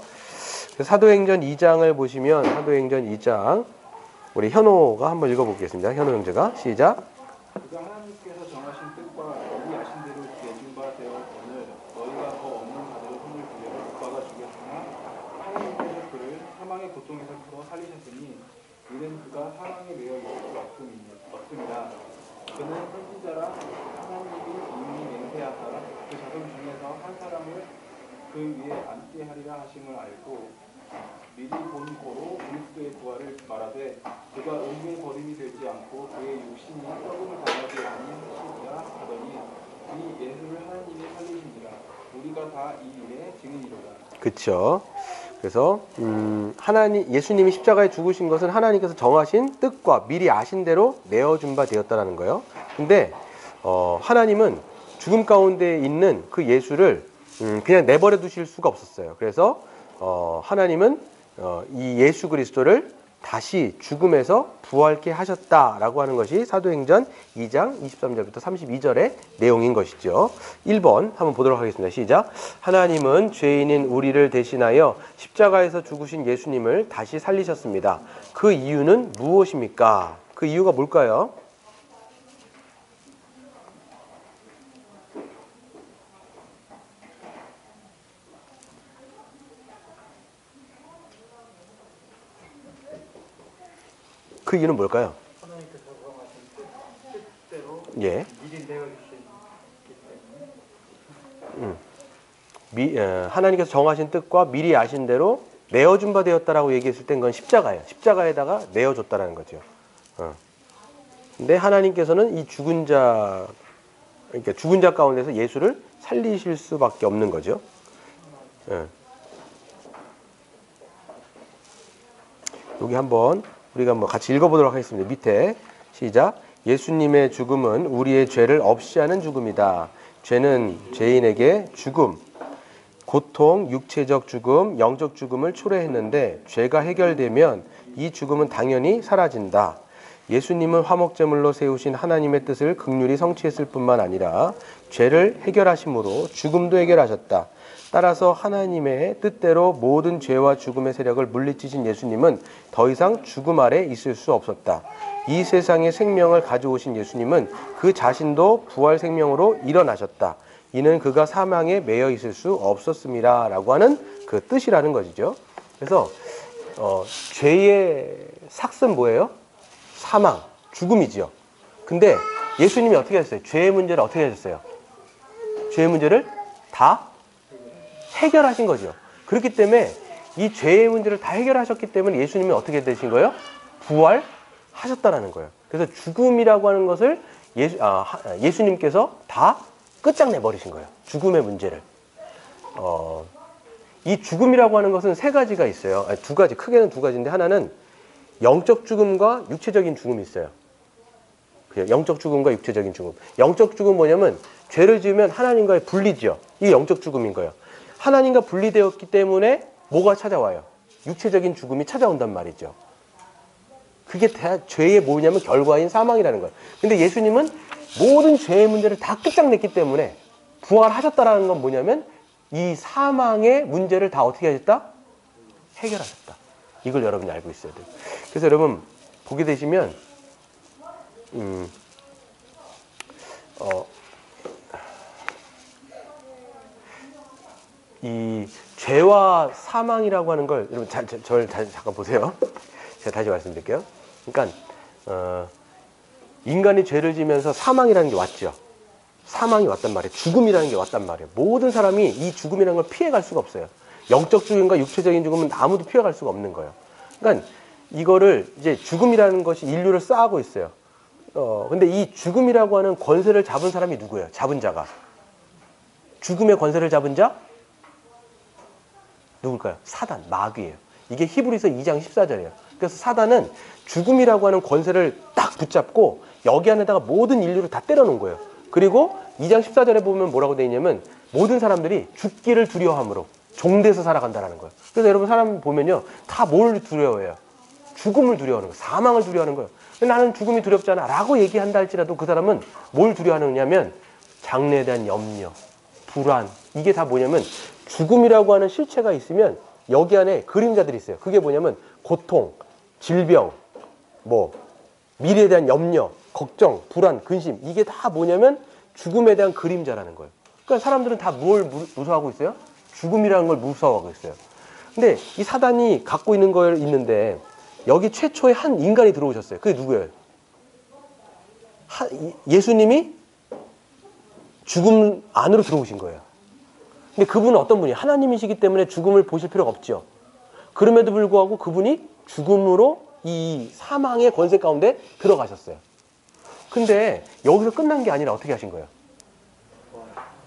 사도행전 2장을 보시면 사도행전 2장 우리 현호가 한번 읽어보겠습니다. 현호 형제가 시작. 그가 하나님께서 정하신 뜻과 예비하신 대로 내준 바 되었거늘 너희가 더 없는 자들의 손을 빌려 국가가 죽였으나 하나님께서 그를 사망의 고통에서부터 살리셨으니 이는 그가 사망에 매여 있을 수 없습니다. 그는 선지자라 하나님이 이미 맹세하사 그 자손 중에서 한 사람을 그 위에 앉게 하리라 하심을 알고 미리 본 고로 그리스도의 부활을 말하되 그가 은밀 버림이 되지 않고 그의 육신이 썩음을 당하지 아니하시리라 하더니 이 예수를 하나님이 살리시니라. 우리가 다 이 일의 증인이로다. 그렇죠. 그래서 예수님이 십자가에 죽으신 것은 하나님께서 정하신 뜻과 미리 아신 대로 내어준 바 되었다라는 거예요. 근데 하나님은 죽음 가운데 있는 그 예수를 그냥 내버려 두실 수가 없었어요. 그래서 하나님은 이 예수 그리스도를 다시 죽음에서 부활케 하셨다라고 하는 것이 사도행전 2장 23절부터 32절의 내용인 것이죠. 1번 한번 보도록 하겠습니다. 시작. 하나님은 죄인인 우리를 대신하여 십자가에서 죽으신 예수님을 다시 살리셨습니다. 그 이유는 무엇입니까? 그 이유가 뭘까요? 그 이유는 뭘까요? 하나님께서 정하신 뜻대로 예. 미리 내어주셨기 때문에 하나님께서 정하신 뜻과 미리 아신 대로 내어준 바 되었다라고 얘기했을 땐 그건 십자가예요. 십자가에다가 내어줬다라는 거죠. 근데 하나님께서는 이 죽은 자, 그러니까 죽은 자 가운데서 예수를 살리실 수밖에 없는 거죠. 여기 한번 우리가 한번 같이 읽어보도록 하겠습니다. 밑에 시작. 예수님의 죽음은 우리의 죄를 없이 하는 죽음이다. 죄는 죄인에게 죽음, 고통, 육체적 죽음, 영적 죽음을 초래했는데 죄가 해결되면 이 죽음은 당연히 사라진다. 예수님은 화목제물로 세우신 하나님의 뜻을 긍휼히 성취했을 뿐만 아니라 죄를 해결하심으로 죽음도 해결하셨다. 따라서 하나님의 뜻대로 모든 죄와 죽음의 세력을 물리치신 예수님은 더 이상 죽음 아래 있을 수 없었다. 이 세상에 생명을 가져오신 예수님은 그 자신도 부활 생명으로 일어나셨다. 이는 그가 사망에 매여 있을 수 없었습니다. 라고 하는 그 뜻이라는 것이죠. 그래서 죄의 삭은 뭐예요? 사망, 죽음이지요. 근데 예수님이 어떻게 하셨어요? 죄의 문제를 어떻게 하셨어요? 죄의 문제를 다 해결하신 거죠. 그렇기 때문에 이 죄의 문제를 다 해결하셨기 때문에 예수님이 어떻게 되신 거예요? 부활하셨다라는 거예요. 그래서 죽음이라고 하는 것을 예수님께서 다 끝장내 버리신 거예요. 죽음의 문제를. 이 죽음이라고 하는 것은 세 가지가 있어요. 아니, 두 가지, 크게는 두 가지인데 하나는 영적 죽음과 육체적인 죽음이 있어요. 영적 죽음과 육체적인 죽음. 영적 죽음은 뭐냐면 죄를 지으면 하나님과의 분리죠. 이게 영적 죽음인 거예요. 하나님과 분리되었기 때문에 뭐가 찾아와요? 육체적인 죽음이 찾아온단 말이죠. 그게 다 죄의 뭐냐면 결과인 사망이라는 거예요. 근데 예수님은 모든 죄의 문제를 다 끝장냈기 때문에 부활하셨다라는 건 뭐냐면 이 사망의 문제를 다 어떻게 하셨다? 해결하셨다. 이걸 여러분이 알고 있어야 돼요. 그래서 여러분 보게 되시면 이 죄와 사망이라고 하는 걸 여러분 저를 잠깐 보세요. 제가 다시 말씀드릴게요. 그러니까 인간이 죄를 지면서 사망이라는 게 왔죠. 사망이 왔단 말이에요. 죽음이라는 게 왔단 말이에요. 모든 사람이 이 죽음이라는 걸 피해갈 수가 없어요. 영적 죽음과 육체적인 죽음은 아무도 피해갈 수가 없는 거예요. 그러니까 이거를 이제 죽음이라는 것이 인류를 쌓고 있어요. 근데 이 죽음이라고 하는 권세를 잡은 사람이 누구예요? 잡은 자가. 죽음의 권세를 잡은 자? 누굴까요? 사단, 마귀예요. 이게 히브리서 2장 14절이에요. 그래서 사단은 죽음이라고 하는 권세를 딱 붙잡고 여기 안에다가 모든 인류를 다 때려놓은 거예요. 그리고 2장 14절에 보면 뭐라고 되어 있냐면 모든 사람들이 죽기를 두려워함으로 종돼서 살아간다는 거예요. 그래서 여러분 사람 보면요. 다 뭘 두려워해요? 죽음을 두려워하는 거예요. 사망을 두려워하는 거예요. 나는 죽음이 두렵잖아 라고 얘기한다 할지라도 그 사람은 뭘 두려워하느냐면 장래에 대한 염려, 불안, 이게 다 뭐냐면 죽음이라고 하는 실체가 있으면 여기 안에 그림자들이 있어요. 그게 뭐냐면 고통, 질병, 미래에 대한 염려, 걱정, 불안, 근심, 이게 다 뭐냐면 죽음에 대한 그림자라는 거예요. 그러니까 사람들은 다 뭘 무서워하고 있어요? 죽음이라는 걸 무서워하고 있어요. 근데 이 사단이 갖고 있는 걸 있는데 여기 최초에 한 인간이 들어오셨어요. 그게 누구예요? 예수님이 죽음 안으로 들어오신 거예요. 근데 그분은 어떤 분이에요? 하나님이시기 때문에 죽음을 보실 필요가 없죠. 그럼에도 불구하고 그분이 죽음으로 이 사망의 권세 가운데 들어가셨어요. 근데 여기서 끝난 게 아니라 어떻게 하신 거예요?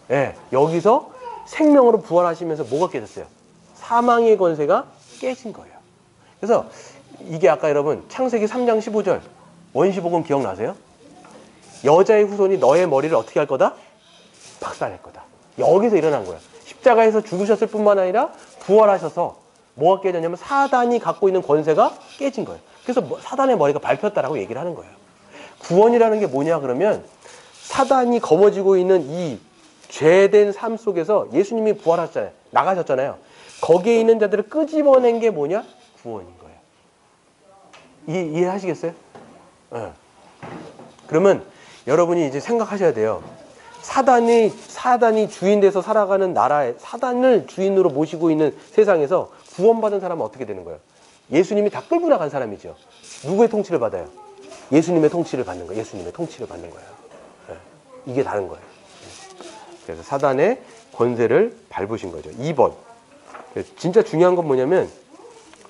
네, 여기서 생명으로 부활하시면서 뭐가 깨졌어요? 사망의 권세가 깨진 거예요. 그래서 이게 아까 여러분 창세기 3장 15절 원시복음 기억나세요? 여자의 후손이 너의 머리를 어떻게 할 거다? 박살낼 거다. 여기서 일어난 거예요. 십자가에서 죽으셨을 뿐만 아니라 부활하셔서 뭐가 깨졌냐면 사단이 갖고 있는 권세가 깨진 거예요. 그래서 사단의 머리가 밟혔다라고 얘기를 하는 거예요. 구원이라는 게 뭐냐 그러면 사단이 거머쥐고 있는 이 죄된 삶 속에서 예수님이 부활하셨잖아요. 나가셨잖아요. 거기에 있는 자들을 끄집어낸 게 뭐냐? 구원인 거예요. 이해하시겠어요? 네. 그러면 여러분이 이제 생각하셔야 돼요. 사단이 주인 돼서 살아가는 나라에 사단을 주인으로 모시고 있는 세상에서 구원받은 사람은 어떻게 되는 거예요? 예수님이 다 끌고 나간 사람이죠. 누구의 통치를 받아요? 예수님의 통치를 받는 거예요. 예수님의 통치를 받는 거예요. 네. 이게 다른 거예요. 그래서 사단의 권세를 밟으신 거죠. 2번. 진짜 중요한 건 뭐냐면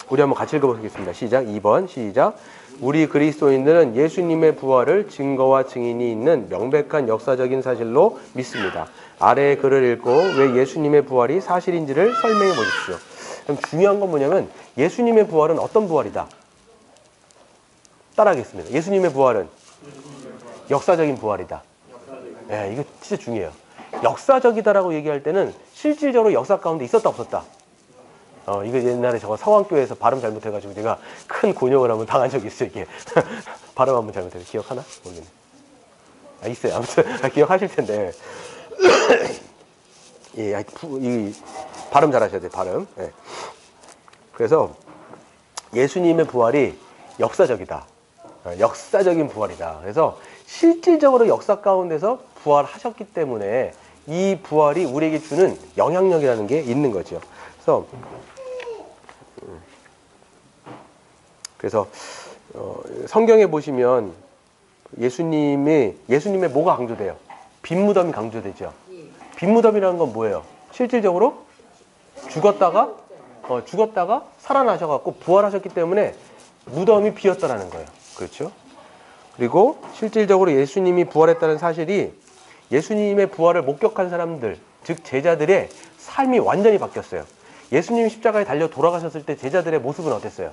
우리 한번 같이 읽어보겠습니다. 시작. 2번 시작. 우리 그리스도인들은 예수님의 부활을 증거와 증인이 있는 명백한 역사적인 사실로 믿습니다. 아래의 글을 읽고 왜 예수님의 부활이 사실인지를 설명해 보십시오. 그럼 중요한 건 뭐냐면 예수님의 부활은 어떤 부활이다? 따라하겠습니다. 예수님의 부활은 역사적인 부활이다. 네, 이거 진짜 중요해요. 역사적이다라고 얘기할 때는 실질적으로 역사 가운데 있었다 없었다. 이거 옛날에 저거 서왕교회에서 발음 잘못해가지고 제가 큰 곤욕을 한번 당한 적이 있어요. 이게 발음 한번 잘못해서 기억하나? 모르겠네. 있어요. 아무튼 기억하실 텐데. 예, 이 발음 잘하셔야 돼요. 발음. 예. 그래서 예수님의 부활이 역사적이다. 역사적인 부활이다. 그래서 실질적으로 역사 가운데서 부활하셨기 때문에 이 부활이 우리에게 주는 영향력이라는 게 있는 거죠. 그래서 성경에 보시면 예수님의 뭐가 강조돼요? 빈무덤이 강조되죠. 빈무덤이라는 건 뭐예요? 실질적으로 죽었다가 살아나셔갖고 부활하셨기 때문에 무덤이 비었다라는 거예요. 그렇죠? 그리고 실질적으로 예수님이 부활했다는 사실이 예수님의 부활을 목격한 사람들, 즉 제자들의 삶이 완전히 바뀌었어요. 예수님이 십자가에 달려 돌아가셨을 때 제자들의 모습은 어땠어요?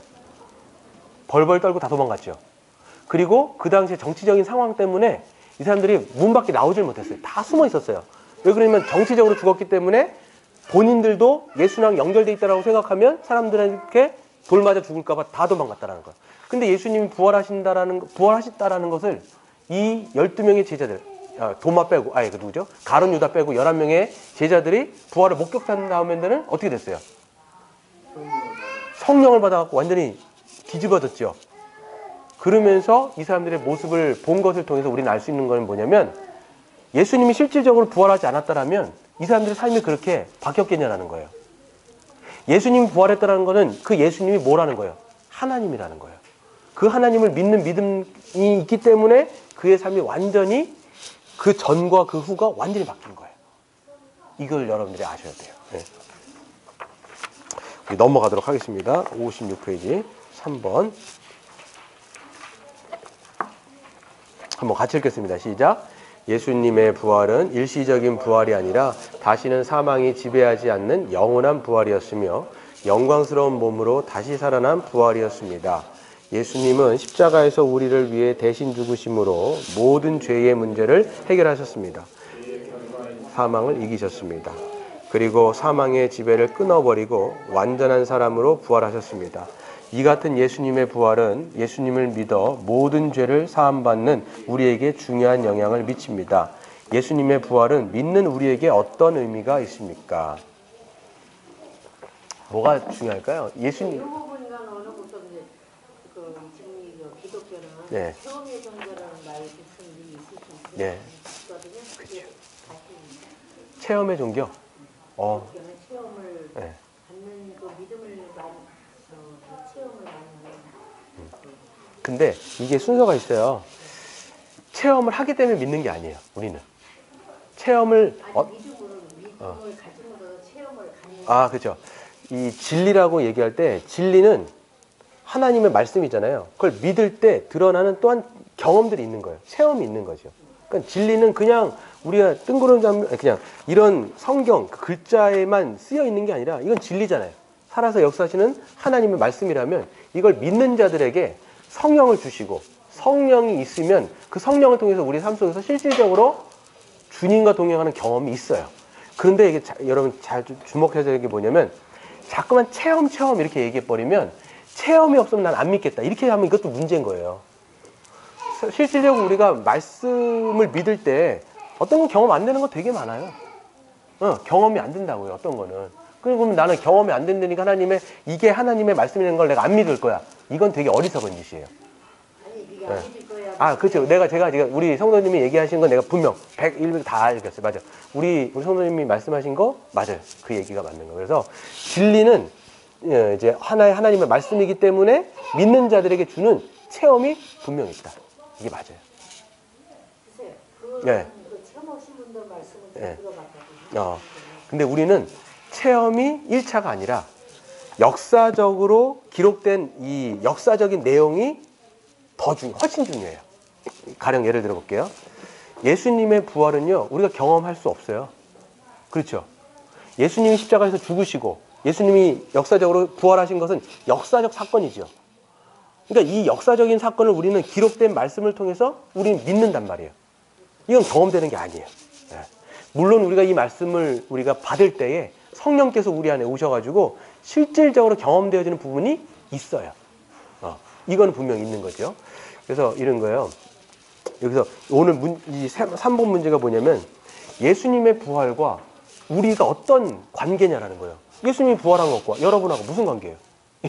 벌벌 떨고 다 도망갔죠. 그리고 그 당시에 정치적인 상황 때문에 이 사람들이 문 밖에 나오질 못했어요. 다 숨어 있었어요. 왜 그러냐면 정치적으로 죽었기 때문에 본인들도 예수랑 연결돼 있다라고 생각하면 사람들에게 돌 맞아 죽을까봐 다 도망갔다라는 거예요. 근데 예수님이 부활하셨다라는 것을 이 12명의 제자들, 도마 빼고, 그 누구죠? 가룟 유다 빼고 11명의 제자들이 부활을 목격한 다음에는 어떻게 됐어요? 성령을 받아갖고 완전히 뒤집어졌죠. 그러면서 이 사람들의 모습을 본 것을 통해서 우리는 알 수 있는 건 뭐냐면 예수님이 실질적으로 부활하지 않았다라면 이 사람들의 삶이 그렇게 바뀌었겠냐라는 거예요. 예수님이 부활했다라는 거는 그 예수님이 뭐라는 거예요? 하나님이라는 거예요. 그 하나님을 믿는 믿음이 있기 때문에 그의 삶이 완전히 그 전과 그 후가 완전히 바뀐 거예요. 이걸 여러분들이 아셔야 돼요. 네. 우리 넘어가도록 하겠습니다. 56페이지 3번 한번 같이 읽겠습니다. 시작. 예수님의 부활은 일시적인 부활이 아니라 다시는 사망이 지배하지 않는 영원한 부활이었으며 영광스러운 몸으로 다시 살아난 부활이었습니다. 예수님은 십자가에서 우리를 위해 대신 죽으심으로 모든 죄의 문제를 해결하셨습니다. 사망을 이기셨습니다. 그리고 사망의 지배를 끊어버리고 완전한 사람으로 부활하셨습니다. 이 같은 예수님의 부활은 예수님을 믿어 모든 죄를 사함받는 우리에게 중요한 영향을 미칩니다. 예수님의 부활은 믿는 우리에게 어떤 의미가 있습니까? 뭐가 중요할까요? 예수님. 이 부분과 어느 곳에서 지금 이 기독교는 네. 체험의 존재라는 말이 무슨 일이 있을 수 네. 있거든요. 그게 다시 체험의 종교. 기독교는 체험을 네. 받는 그 믿음을 많이 체험을 많이 하는. 근데 이게 순서가 있어요. 체험을 하기 때문에 믿는 게 아니에요. 우리는 체험을 믿음을 가짐으로써 체험을 갖는. 그렇죠. 이 진리라고 얘기할 때 진리는 하나님의 말씀이잖아요. 그걸 믿을 때 드러나는 또한 경험들이 있는 거예요. 체험이 있는 거죠. 그러니까 진리는 그냥 우리가 뜬구름 잡는 그냥 이런 성경 그 글자에만 쓰여 있는 게 아니라 이건 진리잖아요. 살아서 역사하시는 하나님의 말씀이라면 이걸 믿는 자들에게 성령을 주시고 성령이 있으면 그 성령을 통해서 우리 삶 속에서 실질적으로 주님과 동행하는 경험이 있어요. 그런데 이게 여러분 잘 주목해야 될 게 뭐냐면 자꾸만 체험 이렇게 얘기해버리면 체험이 없으면 난 안 믿겠다 이렇게 하면 이것도 문제인 거예요. 실질적으로 우리가 말씀을 믿을 때 어떤 건 경험 안 되는 거 되게 많아요. 경험이 안 된다고요. 어떤 거는. 그러면 나는 경험이 안 된다니까 이게 하나님의 말씀이라는 걸 내가 안 믿을 거야. 이건 되게 어리석은 짓이에요. 아니 네가 안 믿을 거야. 그렇죠. 제가 우리 성도님이 얘기하신 건 내가 분명 100% 다 읽었어요. 맞아. 우리 성도님이 말씀하신 거 맞아요. 그 얘기가 맞는 거예요. 그래서 진리는 이제 하나님의 말씀이기 때문에 믿는 자들에게 주는 체험이 분명히 있다. 이게 맞아요. 글쎄요. 그 체험하신 분들 말씀을 네. 들어봤거든요. 근데 우리는 체험이 1차가 아니라 역사적으로 기록된 이 역사적인 내용이 훨씬 중요해요. 가령 예를 들어 볼게요. 예수님의 부활은요, 우리가 경험할 수 없어요. 그렇죠? 예수님이 십자가에서 죽으시고 예수님이 역사적으로 부활하신 것은 역사적 사건이죠. 그러니까 이 역사적인 사건을 우리는 기록된 말씀을 통해서 우리는 믿는단 말이에요. 이건 경험되는 게 아니에요. 네. 물론 우리가 이 말씀을 우리가 받을 때에 성령께서 우리 안에 오셔가지고 실질적으로 경험되어지는 부분이 있어요. 이건 분명히 있는 거죠. 그래서 이런 거예요. 여기서 오늘 이 3번 문제가 뭐냐면 예수님의 부활과 우리가 어떤 관계냐라는 거예요. 예수님이 부활한 것과 여러분하고 무슨 관계예요?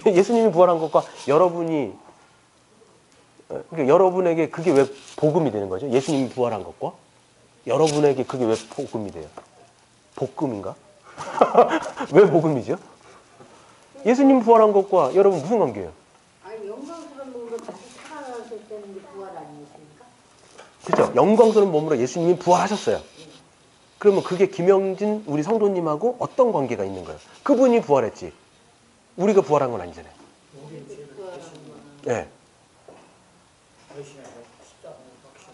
예수님이 부활한 것과 여러분이 그러니까 여러분에게 그게 왜 복음이 되는 거죠? 예수님이 부활한 것과 여러분에게 그게 왜 복음이 돼요? 복음인가? 왜 복음이죠? 예수님 부활한 것과 여러분 무슨 관계예요? 아니 영광스러운 몸으로 다시 살아났을 때는 부활 아니겠습니까? 그렇죠. 영광스러운 몸으로 예수님이 부활하셨어요. 그러면 그게 김영진 우리 성도님하고 어떤 관계가 있는 거예요? 그분이 부활했지. 우리가 부활한 건 아니잖아요. 네.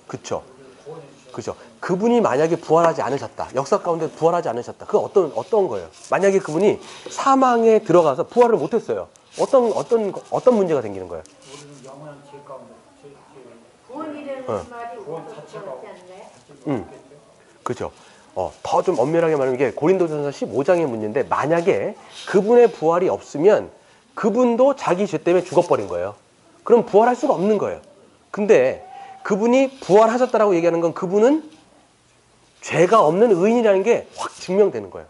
그렇죠. 그렇죠. 그분이 만약에 부활하지 않으셨다. 역사 가운데 부활하지 않으셨다. 그건 어떤 거예요? 만약에 그분이 사망에 들어가서 부활을 못했어요. 어떤 문제가 생기는 거예요? 우리는 영원한 죄 가운데 구원이라는 말이 구원 자체가 그죠. 더 좀 엄밀하게 말하면 이게 고린도전서 15장의 문제인데, 만약에 그분의 부활이 없으면 그분도 자기 죄 때문에 죽어버린 거예요. 그럼 부활할 수가 없는 거예요. 근데 그분이 부활하셨다라고 얘기하는 건 그분은 죄가 없는 의인이라는 게 확 증명되는 거예요.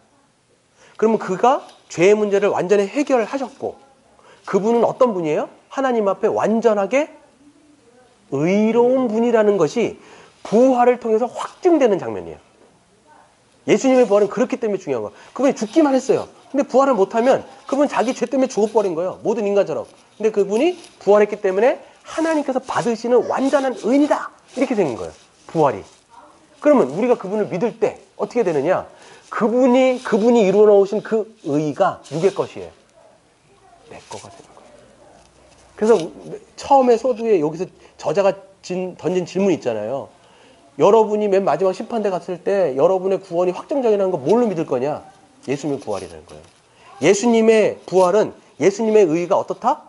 그러면 그가 죄의 문제를 완전히 해결하셨고, 그분은 어떤 분이에요? 하나님 앞에 완전하게 의로운 분이라는 것이 부활을 통해서 확증되는 장면이에요. 예수님의 부활은 그렇기 때문에 중요한 거예요. 그분이 죽기만 했어요. 근데 부활을 못하면 그분은 자기 죄 때문에 죽어버린 거예요. 모든 인간처럼. 근데 그분이 부활했기 때문에 하나님께서 받으시는 완전한 의인이다. 이렇게 생긴 거예요. 부활이. 그러면 우리가 그분을 믿을 때 어떻게 되느냐? 그분이 이루어 놓으신 그 의의가 누구의 것이에요? 내 거가 되는 거예요. 그래서 처음에 서두에 여기서 저자가 던진 질문이 있잖아요. 여러분이 맨 마지막 심판대 갔을 때 여러분의 구원이 확정적이라는 거 뭘로 믿을 거냐? 예수님의 부활이라는 거예요. 예수님의 부활은 예수님의 의의가 어떻다?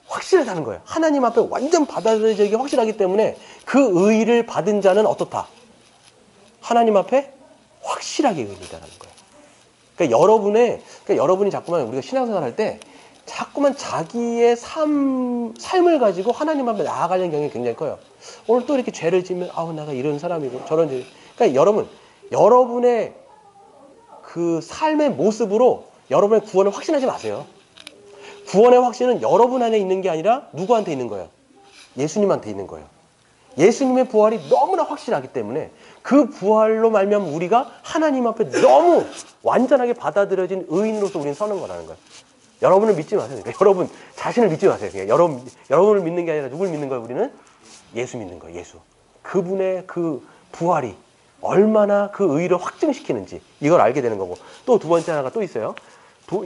확실하다는 거예요. 하나님 앞에 완전 받아들여지기 확실하기 때문에 그 의의를 받은 자는 어떻다? 하나님 앞에 확실하게 의인이다라는 거예요. 그러니까 여러분이 자꾸만 우리가 신앙생활 할 때 자꾸만 자기의 삶을 가지고 하나님 앞에 나아가는 경향이 굉장히 커요. 오늘 또 이렇게 죄를 지으면 내가 이런 사람이고 저런 죄. 그러니까 여러분의 그 삶의 모습으로 여러분의 구원을 확신하지 마세요. 구원의 확신은 여러분 안에 있는 게 아니라 누구한테 있는 거예요? 예수님한테 있는 거예요. 예수님의 부활이 너무나 확실하기 때문에 그 부활로 말미암아 우리가 하나님 앞에 너무 완전하게 받아들여진 의인으로서 우리는 서는 거라는 거예요. 여러분을 믿지 마세요. 그러니까 여러분 자신을 믿지 마세요. 그러니까 여러분을 믿는 게 아니라 누굴 믿는 거예요? 우리는 예수 믿는 거예요. 예수. 그분의 그 부활이 얼마나 그 의의를 확증시키는지 이걸 알게 되는 거고, 또 두 번째 하나가 또 있어요.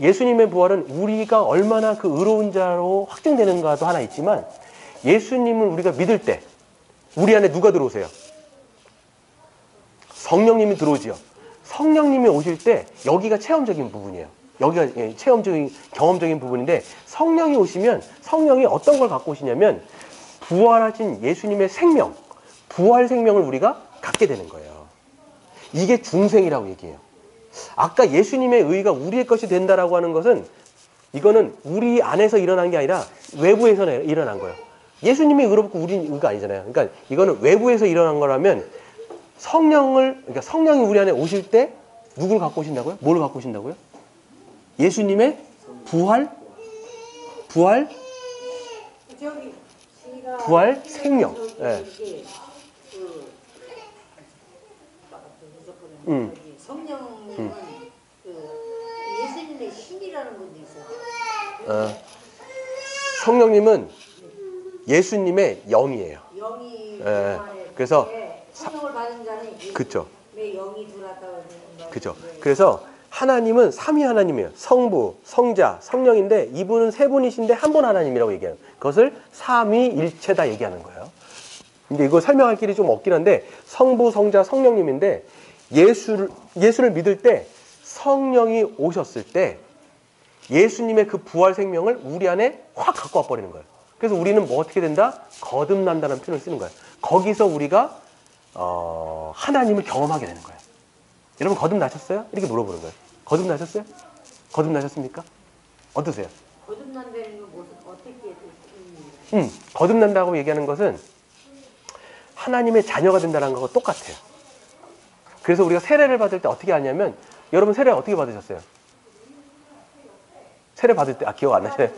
예수님의 부활은 우리가 얼마나 그 의로운 자로 확증되는가도 하나 있지만, 예수님을 우리가 믿을 때 우리 안에 누가 들어오세요? 성령님이 들어오지요. 성령님이 오실 때 여기가 체험적인 부분이에요. 여기가 체험적인 경험적인 부분인데, 성령이 오시면 성령이 어떤 걸 갖고 오시냐면 부활하신 예수님의 생명, 부활 생명을 우리가 갖게 되는 거예요. 이게 중생이라고 얘기해요. 아까 예수님의 의의가 우리의 것이 된다라고 하는 것은 이거는 우리 안에서 일어난 게 아니라 외부에서 일어난 거예요. 예수님이 의롭고 우리 의가 아니잖아요. 그러니까 이거는 외부에서 일어난 거라면 그러니까 성령이 우리 안에 오실 때 누구를 갖고 오신다고요? 뭘 갖고 오신다고요? 예수님의 부활 생명. 예. 성령님은 예수님의 신이라는 것도 있어요. 성령님은 예수님의 영이에요. 영이 그래서 성령을 받은 자는 그쵸. 내 영이 들어왔다고 하는 그죠. 그래서 하나님은 삼위 하나님이에요. 성부, 성자, 성령인데 이분은 세 분이신데 한 분 하나님이라고 얘기해요. 그것을 삼위일체다 얘기하는 거예요. 근데 이거 설명할 길이 좀 없긴 한데, 성부, 성자, 성령님인데 예수를 믿을 때 성령이 오셨을 때 예수님의 그 부활 생명을 우리 안에 확 갖고 와버리는 거예요. 그래서 우리는 뭐 어떻게 된다? 거듭난다는 표현을 쓰는 거예요. 거기서 우리가 하나님을 경험하게 되는 거예요. 여러분 거듭나셨어요? 이렇게 물어보는 거예요. 거듭나셨어요? 거듭나셨습니까? 어떠세요? 거듭난다는 건 어떻게 거듭난다고 얘기하는 것은 하나님의 자녀가 된다는 거하고 똑같아요. 그래서 우리가 세례를 받을 때 어떻게 하냐면, 여러분 세례 어떻게 받으셨어요? 세례 받을 때 기억 안 나시나요?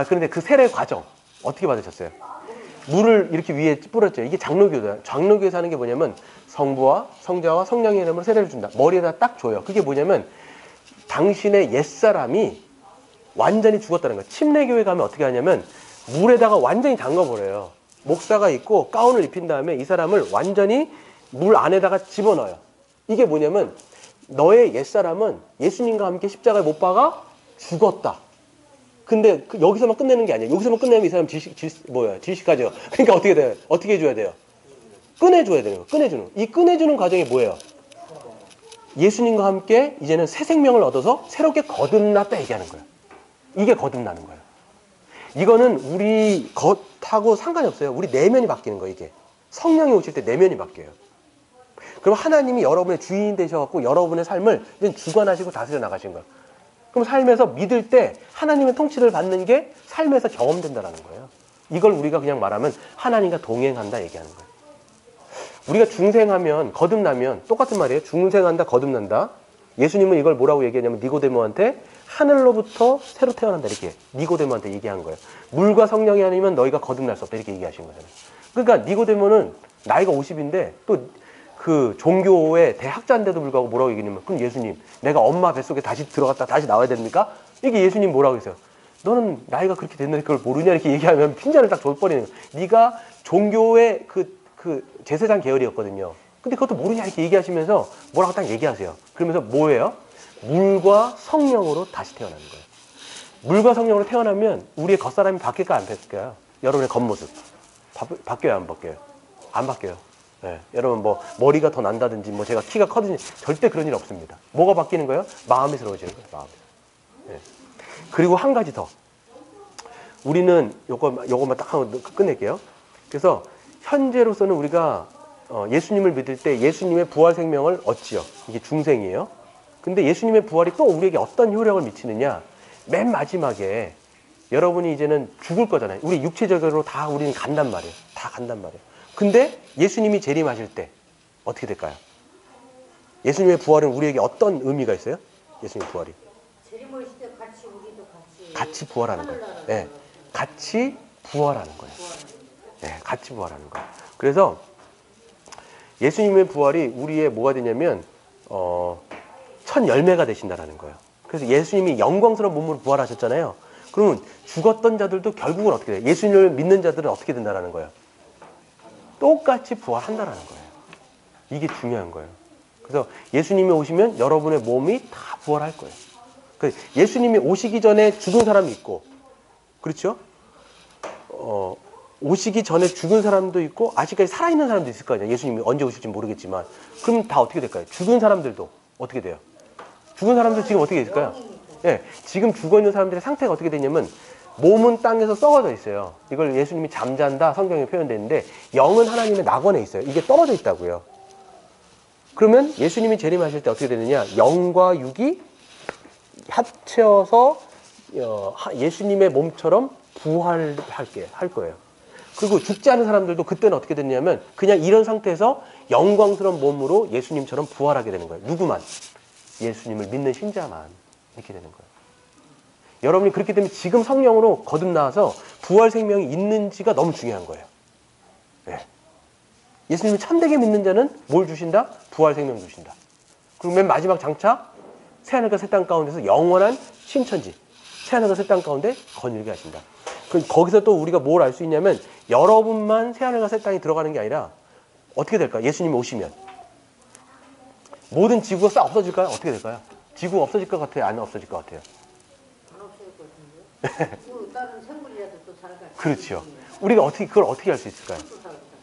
그런데 그 세례 과정 어떻게 받으셨어요? 물을 이렇게 위에 뿌렸죠. 이게 장로교다. 장로교에서 하는 게 뭐냐면 성부와 성자와 성령의 이름으로 세례를 준다. 머리에다 딱 줘요. 그게 뭐냐면 당신의 옛사람이 완전히 죽었다는 거예요. 침례교회 가면 어떻게 하냐면 물에다가 완전히 담가버려요. 목사가 있고 가운을 입힌 다음에 이 사람을 완전히 물 안에다가 집어넣어요. 이게 뭐냐면 너의 옛사람은 예수님과 함께 십자가에 못 박아 죽었다. 근데 여기서만 끝내는 게 아니에요. 여기서만 끝내면 이 사람 질식하죠. 그러니까 어떻게 돼요? 어떻게 해줘야 돼요? 꺼내줘야 돼요. 꺼내주는. 이 꺼내주는 과정이 뭐예요? 예수님과 함께 이제는 새 생명을 얻어서 새롭게 거듭났다 얘기하는 거예요. 이게 거듭나는 거예요. 이거는 우리 겉하고 상관이 없어요. 우리 내면이 바뀌는 거예요. 이게 성령이 오실 때 내면이 바뀌어요. 그럼 하나님이 여러분의 주인 되셔갖고 여러분의 삶을 이제 주관하시고 다스려 나가신 거예요. 그럼 삶에서 믿을 때 하나님의 통치를 받는 게 삶에서 경험된다는 거예요. 이걸 우리가 그냥 말하면 하나님과 동행한다 얘기하는 거예요. 우리가 중생하면 거듭나면 똑같은 말이에요. 중생한다 거듭난다. 예수님은 이걸 뭐라고 얘기하냐면 니고데모한테 하늘로부터 새로 태어난다 이렇게 니고데모한테 얘기한 거예요. 물과 성령이 아니면 너희가 거듭날 수 없다 이렇게 얘기하신 거잖아요. 그러니까 니고데모는 나이가 50인데 또 그 종교의 대학자인데도 불구하고 뭐라고 얘기하냐면 그럼 예수님 내가 엄마 뱃속에 다시 들어갔다 다시 나와야 됩니까? 이게 예수님 뭐라고 했어요? 너는 나이가 그렇게 됐는데 그걸 모르냐 이렇게 얘기하면 핀잔을 딱 줘버리는 거예요. 네가 종교의 그 제사장 계열이었거든요. 근데 그것도 모르냐 이렇게 얘기하시면서 뭐라고 딱 얘기하세요. 그러면서 뭐예요? 물과 성령으로 다시 태어나는 거예요. 물과 성령으로 태어나면 우리의 겉사람이 바뀔까 안 바뀌어요? 여러분의 겉모습 바뀌어요 안 바뀌어요? 안 바뀌어요. 네. 여러분 뭐 머리가 더 난다든지 뭐 제가 키가 커든지 절대 그런 일 없습니다. 뭐가 바뀌는 거예요? 마음이 새로워지는 거예요. 마음이. 네. 그리고 한 가지 더. 우리는 요것만 딱 하고 끝낼게요. 그래서 현재로서는 우리가 예수님을 믿을 때 예수님의 부활 생명을 얻지요. 이게 중생이에요. 근데 예수님의 부활이 또 우리에게 어떤 효력을 미치느냐? 맨 마지막에 여러분이 이제는 죽을 거잖아요. 우리 육체적으로 다 우리는 간단 말이에요. 다 간단 말이에요. 근데 예수님이 재림하실 때 어떻게 될까요? 예수님의 부활은 우리에게 어떤 의미가 있어요? 예수님의 부활이. 재림을 시대 같이 우리도 같이 부활하는 거예요. 네. 같이 부활하는 거예요. 네, 같이 부활하는 거예요. 그래서 예수님의 부활이 우리의 뭐가 되냐면 첫 열매가 되신다라는 거예요. 그래서 예수님이 영광스러운 몸으로 부활하셨잖아요. 그러면 죽었던 자들도 결국은 어떻게 돼요? 예수님을 믿는 자들은 어떻게 된다라는 거예요? 똑같이 부활한다라는 거예요. 이게 중요한 거예요. 그래서 예수님이 오시면 여러분의 몸이 다 부활할 거예요. 예수님이 오시기 전에 죽은 사람이 있고, 그렇죠? 오시기 전에 죽은 사람도 있고 아직까지 살아있는 사람도 있을 거 아니에요. 예수님이 언제 오실지 모르겠지만. 그럼 다 어떻게 될까요? 죽은 사람들도 어떻게 돼요? 죽은 사람들 지금 어떻게 있을까요? 예, 지금 죽어있는 사람들의 상태가 어떻게 되냐면 몸은 땅에서 썩어져 있어요. 이걸 예수님이 잠잔다 성경에 표현되는데 영은 하나님의 낙원에 있어요. 이게 떨어져 있다고요. 그러면 예수님이 재림하실 때 어떻게 되느냐? 영과 육이 합쳐서 예수님의 몸처럼 부활할 거예요. 그리고 죽지 않은 사람들도 그때는 어떻게 됐냐면 그냥 이런 상태에서 영광스러운 몸으로 예수님처럼 부활하게 되는 거예요. 누구만? 예수님을 믿는 신자만 이렇게 되는 거예요. 여러분이 그렇기 때문에 지금 성령으로 거듭나와서 부활 생명이 있는지가 너무 중요한 거예요. 네. 예수님을 참되게 믿는 자는 뭘 주신다? 부활 생명 주신다. 그리고 맨 마지막 장차 새하늘과 새 땅 가운데서 영원한 신천지, 새하늘과 새 땅 가운데 거닐게 하신다. 거기서 또 우리가 뭘 알 수 있냐면 여러분만 새하늘과 새 땅에 들어가는 게 아니라 어떻게 될까요? 예수님이 오시면 모든 지구가 싹 없어질까요? 어떻게 될까요? 지구가 없어질 것 같아요? 안 없어질 것 같아요? 안 없을 것 같은데요? 그 다른 생물이라도 또 살아갈 그렇죠. 우리가 그걸 어떻게 할 수 있을까요?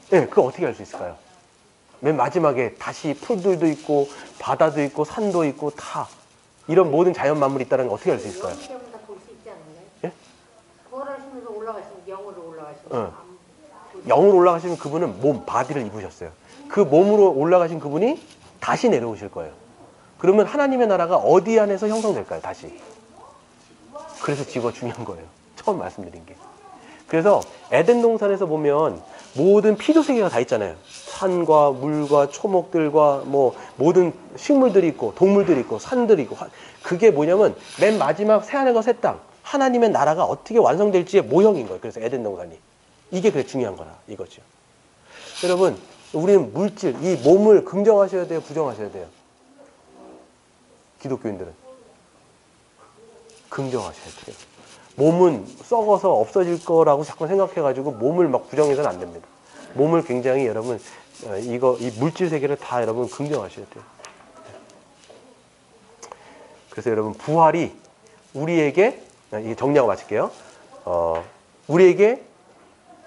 네, 그걸 어떻게 할 수 있을까요? 맨 마지막에 다시 풀들도 있고 바다도 있고 산도 있고 다 이런 모든 자연 만물이 있다는 걸 어떻게 할 수 있을까요? 영이 때문에 다 볼 수 있지 않나요? 예? 부활하시면서 올라가시면 영으로 올라가시면 응. 영으로 올라가시면 그분은 몸, 바디를 입으셨어요. 그 몸으로 올라가신 그분이 다시 내려오실 거예요. 그러면 하나님의 나라가 어디 안에서 형성될까요? 다시. 그래서 지구가 중요한 거예요. 처음 말씀드린 게. 그래서 에덴 동산에서 보면 모든 피조 세계가 다 있잖아요. 산과 물과 초목들과 뭐 모든 식물들이 있고 동물들이 있고 산들이 있고 그게 뭐냐면 맨 마지막 새하늘과 새 땅 하나님의 나라가 어떻게 완성될지의 모형인 거예요. 그래서 에덴 동산이. 이게 그래 중요한 거라 이거죠. 여러분 우리는 물질, 이 몸을 긍정하셔야 돼요? 부정하셔야 돼요? 기독교인들은 긍정하셔야 돼요. 몸은 썩어서 없어질 거라고 자꾸 생각해가지고 몸을 막 부정해서는 안 됩니다. 몸을 굉장히 여러분 이 물질 세계를 다 여러분 긍정하셔야 돼요. 그래서 여러분 부활이 우리에게 이게 정리하고 마칠게요. 우리에게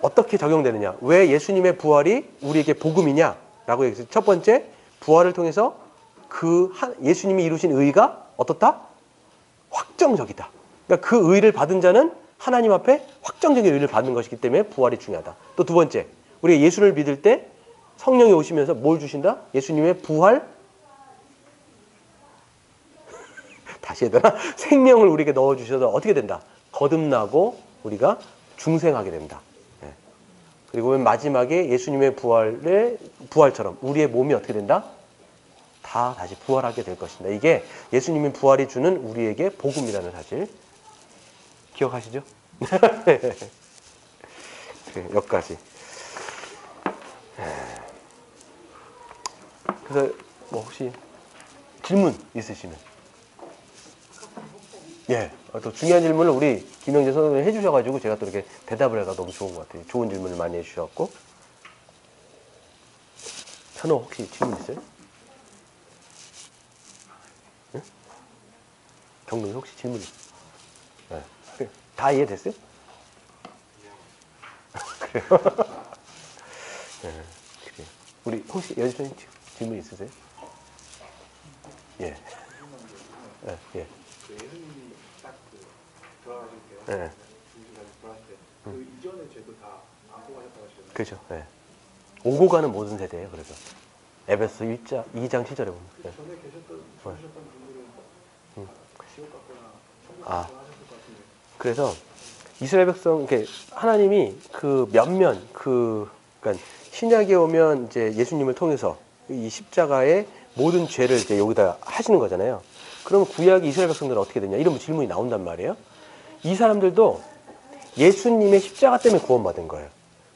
어떻게 적용되느냐? 왜 예수님의 부활이 우리에게 복음이냐라고 얘기했어요. 첫 번째, 부활을 통해서 예수님이 이루신 의가 어떻다? 확정적이다. 그러니까 그 의를 받은 자는 하나님 앞에 확정적인 의를 받는 것이기 때문에 부활이 중요하다. 또 두 번째, 우리가 예수를 믿을 때 성령이 오시면서 뭘 주신다? 예수님의 부활? 다시 해야 되나? 생명을 우리에게 넣어주셔서 어떻게 된다? 거듭나고 우리가 중생하게 된다. 예. 그리고 맨 마지막에 예수님의 부활처럼 우리의 몸이 어떻게 된다? 다 다시 부활하게 될 것입니다. 이게 예수님의 부활이 주는 우리에게 복음이라는 사실. 기억하시죠? 네, 여기까지. 그래서 뭐 혹시 질문 있으시면. 예, 또 중요한 질문을 우리 김영재 선생님이 해주셔가지고 제가 또 이렇게 대답을 해가 너무 좋은 것 같아요. 좋은 질문을 많이 해주셨고. 현호 혹시 질문 있어요? 응? 경동이 혹시 질문 있어요? 네. 다 이해됐어요? 그래요? 네, 그래요. 우리 혹시 여주선님 질문 있으세요? 예. 예, 예. 그 예수님이 딱그 돌아가실 때, 네. 중심까지 돌아가실 때, 그 이전의 죄도 다 안고 가셨다고 하셨잖아요. 그렇죠. 예. 오고 가는 모든 세대예요. 그래서 에베소 2장 7절에 보면. 예. 전에 죽으셨던 분들은 지옥 갔거나 천국 아. 갔거나 하셨을 것 같은데. 그래서 이스라엘 백성, 이렇게 하나님이 그 그러니까 신약에 오면 이제 예수님을 통해서 이 십자가의 모든 죄를 이제 여기다 하시는 거잖아요. 그러면 구약 이스라엘 백성들은 어떻게 되냐? 이런 질문이 나온단 말이에요. 이 사람들도 예수님의 십자가 때문에 구원받은 거예요.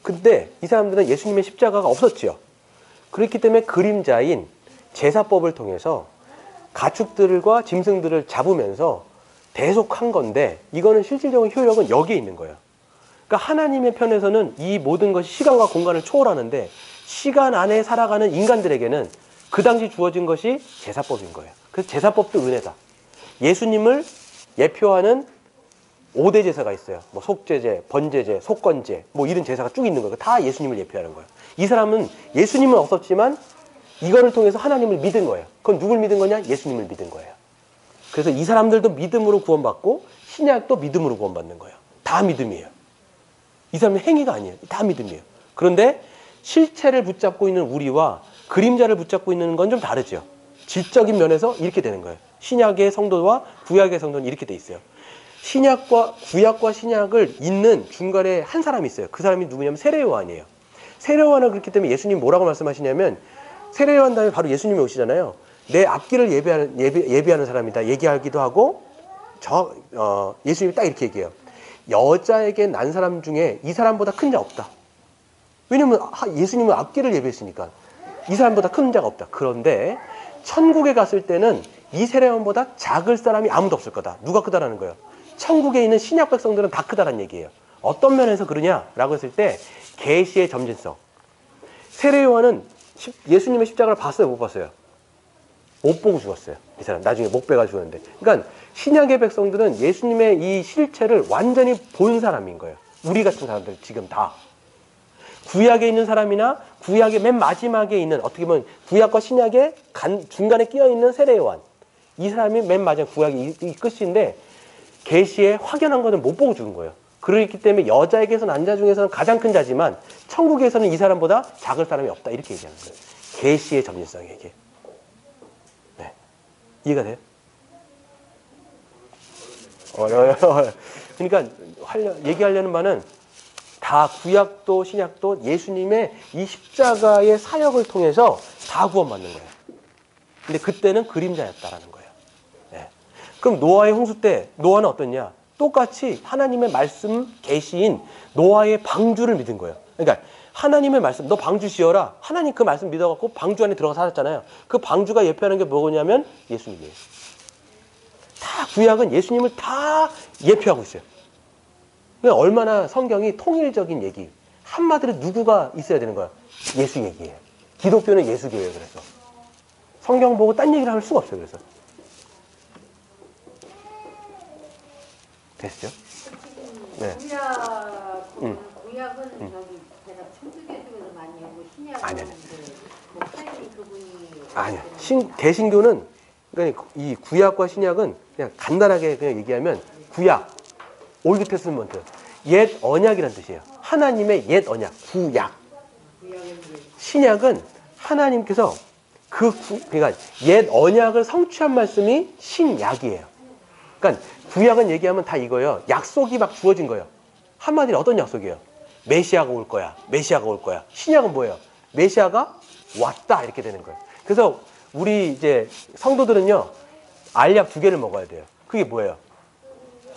근데 이 사람들은 예수님의 십자가가 없었지요. 그렇기 때문에 그림자인 제사법을 통해서 가축들과 짐승들을 잡으면서 대속한 건데 이거는 실질적인 효력은 여기에 있는 거예요. 그러니까 하나님의 편에서는 이 모든 것이 시간과 공간을 초월하는데 시간 안에 살아가는 인간들에게는 그 당시 주어진 것이 제사법인 거예요. 그래서 제사법도 은혜다. 예수님을 예표하는 5대 제사가 있어요. 뭐 속죄제, 번제제, 속건제, 뭐 이런 제사가 쭉 있는 거예요. 다 예수님을 예표하는 거예요. 이 사람은 예수님은 없었지만 이거를 통해서 하나님을 믿은 거예요. 그건 누굴 믿은 거냐? 예수님을 믿은 거예요. 그래서 이 사람들도 믿음으로 구원받고 신약도 믿음으로 구원받는 거예요. 다 믿음이에요. 이 사람은 행위가 아니에요. 다 믿음이에요. 그런데 실체를 붙잡고 있는 우리와 그림자를 붙잡고 있는 건 좀 다르죠. 질적인 면에서 이렇게 되는 거예요. 신약의 성도와 구약의 성도는 이렇게 돼 있어요. 구약과 신약을 잇는 중간에 한 사람이 있어요. 그 사람이 누구냐면 세례요한이에요. 세례요한은 그렇기 때문에 예수님 뭐라고 말씀하시냐면 세례요한 다음에 바로 예수님이 오시잖아요. 내 앞길을 예비하는 사람이다 얘기하기도 하고 예수님이 딱 이렇게 얘기해요. 여자에게 난 사람 중에 이 사람보다 큰 자 없다. 왜냐면 예수님은 앞길을 예비했으니까 이 사람보다 큰 자가 없다. 그런데 천국에 갔을 때는 이 세례요한보다 작을 사람이 아무도 없을 거다. 누가 크다라는 거예요. 천국에 있는 신약 백성들은 다 크다라는 얘기예요. 어떤 면에서 그러냐라고 했을 때 계시의 점진성. 세례요한은 예수님의 십자가를 봤어요, 못 봤어요? 못 보고 죽었어요. 이 사람 나중에 목 베가 죽었는데. 그러니까 신약의 백성들은 예수님의 이 실체를 완전히 본 사람인 거예요. 우리 같은 사람들 지금 다. 구약에 있는 사람이나 구약의 맨 마지막에 있는 어떻게 보면 구약과 신약의 중간에 끼어 있는 세례요한. 이 사람이 맨 마지막 구약이 이 끝인데 계시에 확연한 것은 못 보고 죽은 거예요. 그렇기 때문에 여자에게서 난 자 중에서는 가장 큰 자지만 천국에서는 이 사람보다 작을 사람이 없다. 이렇게 얘기하는 거예요. 계시의 점진성이 이게. 네. 이해가 돼요? 그러니까 얘기하려는 바는 다 구약도 신약도 예수님의 이 십자가의 사역을 통해서 다 구원받는 거예요. 근데 그때는 그림자였다라는 거예요. 네. 그럼 노아의 홍수 때 노아는 어떻냐? 똑같이 하나님의 말씀 계시인 노아의 방주를 믿은 거예요. 그러니까 하나님의 말씀, 너 방주 지어라. 하나님 그 말씀 믿어갖고 방주 안에 들어가 살았잖아요. 그 방주가 예표하는 게 뭐냐면 예수님이에요. 다 구약은 예수님을 다 예표하고 있어요. 그러니까 얼마나 성경이 통일적인 얘기. 한마디로 누구가 있어야 되는 거야? 예수 얘기예요. 기독교는 예수교예요. 그래서 성경 보고 딴 얘기를 할 수가 없어요. 그래서 됐죠? 네. 구약은 저기 제가 천주교 쪽에서 많이 하고 신약은 목사님 그분이 아니요. 개신교는 그러니까 이 구약과 신약은 그냥 간단하게 그냥 얘기하면 구약, 올드 테스먼트, 옛 언약이란 뜻이에요. 하나님의 옛 언약, 구약. 신약은 하나님께서 그러니까 옛 언약을 성취한 말씀이 신약이에요. 그러니까 구약은 얘기하면 다 이거예요. 약속이 막 주어진 거예요. 한마디로 어떤 약속이에요? 메시아가 올 거야. 메시아가 올 거야. 신약은 뭐예요? 메시아가 왔다 이렇게 되는 거예요. 그래서 우리 이제 성도들은요, 알약 2개를 먹어야 돼요. 그게 뭐예요?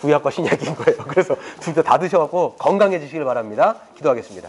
구약과 신약인 거예요. 그래서 둘 다 드셔갖고 건강해지시길 바랍니다. 기도하겠습니다.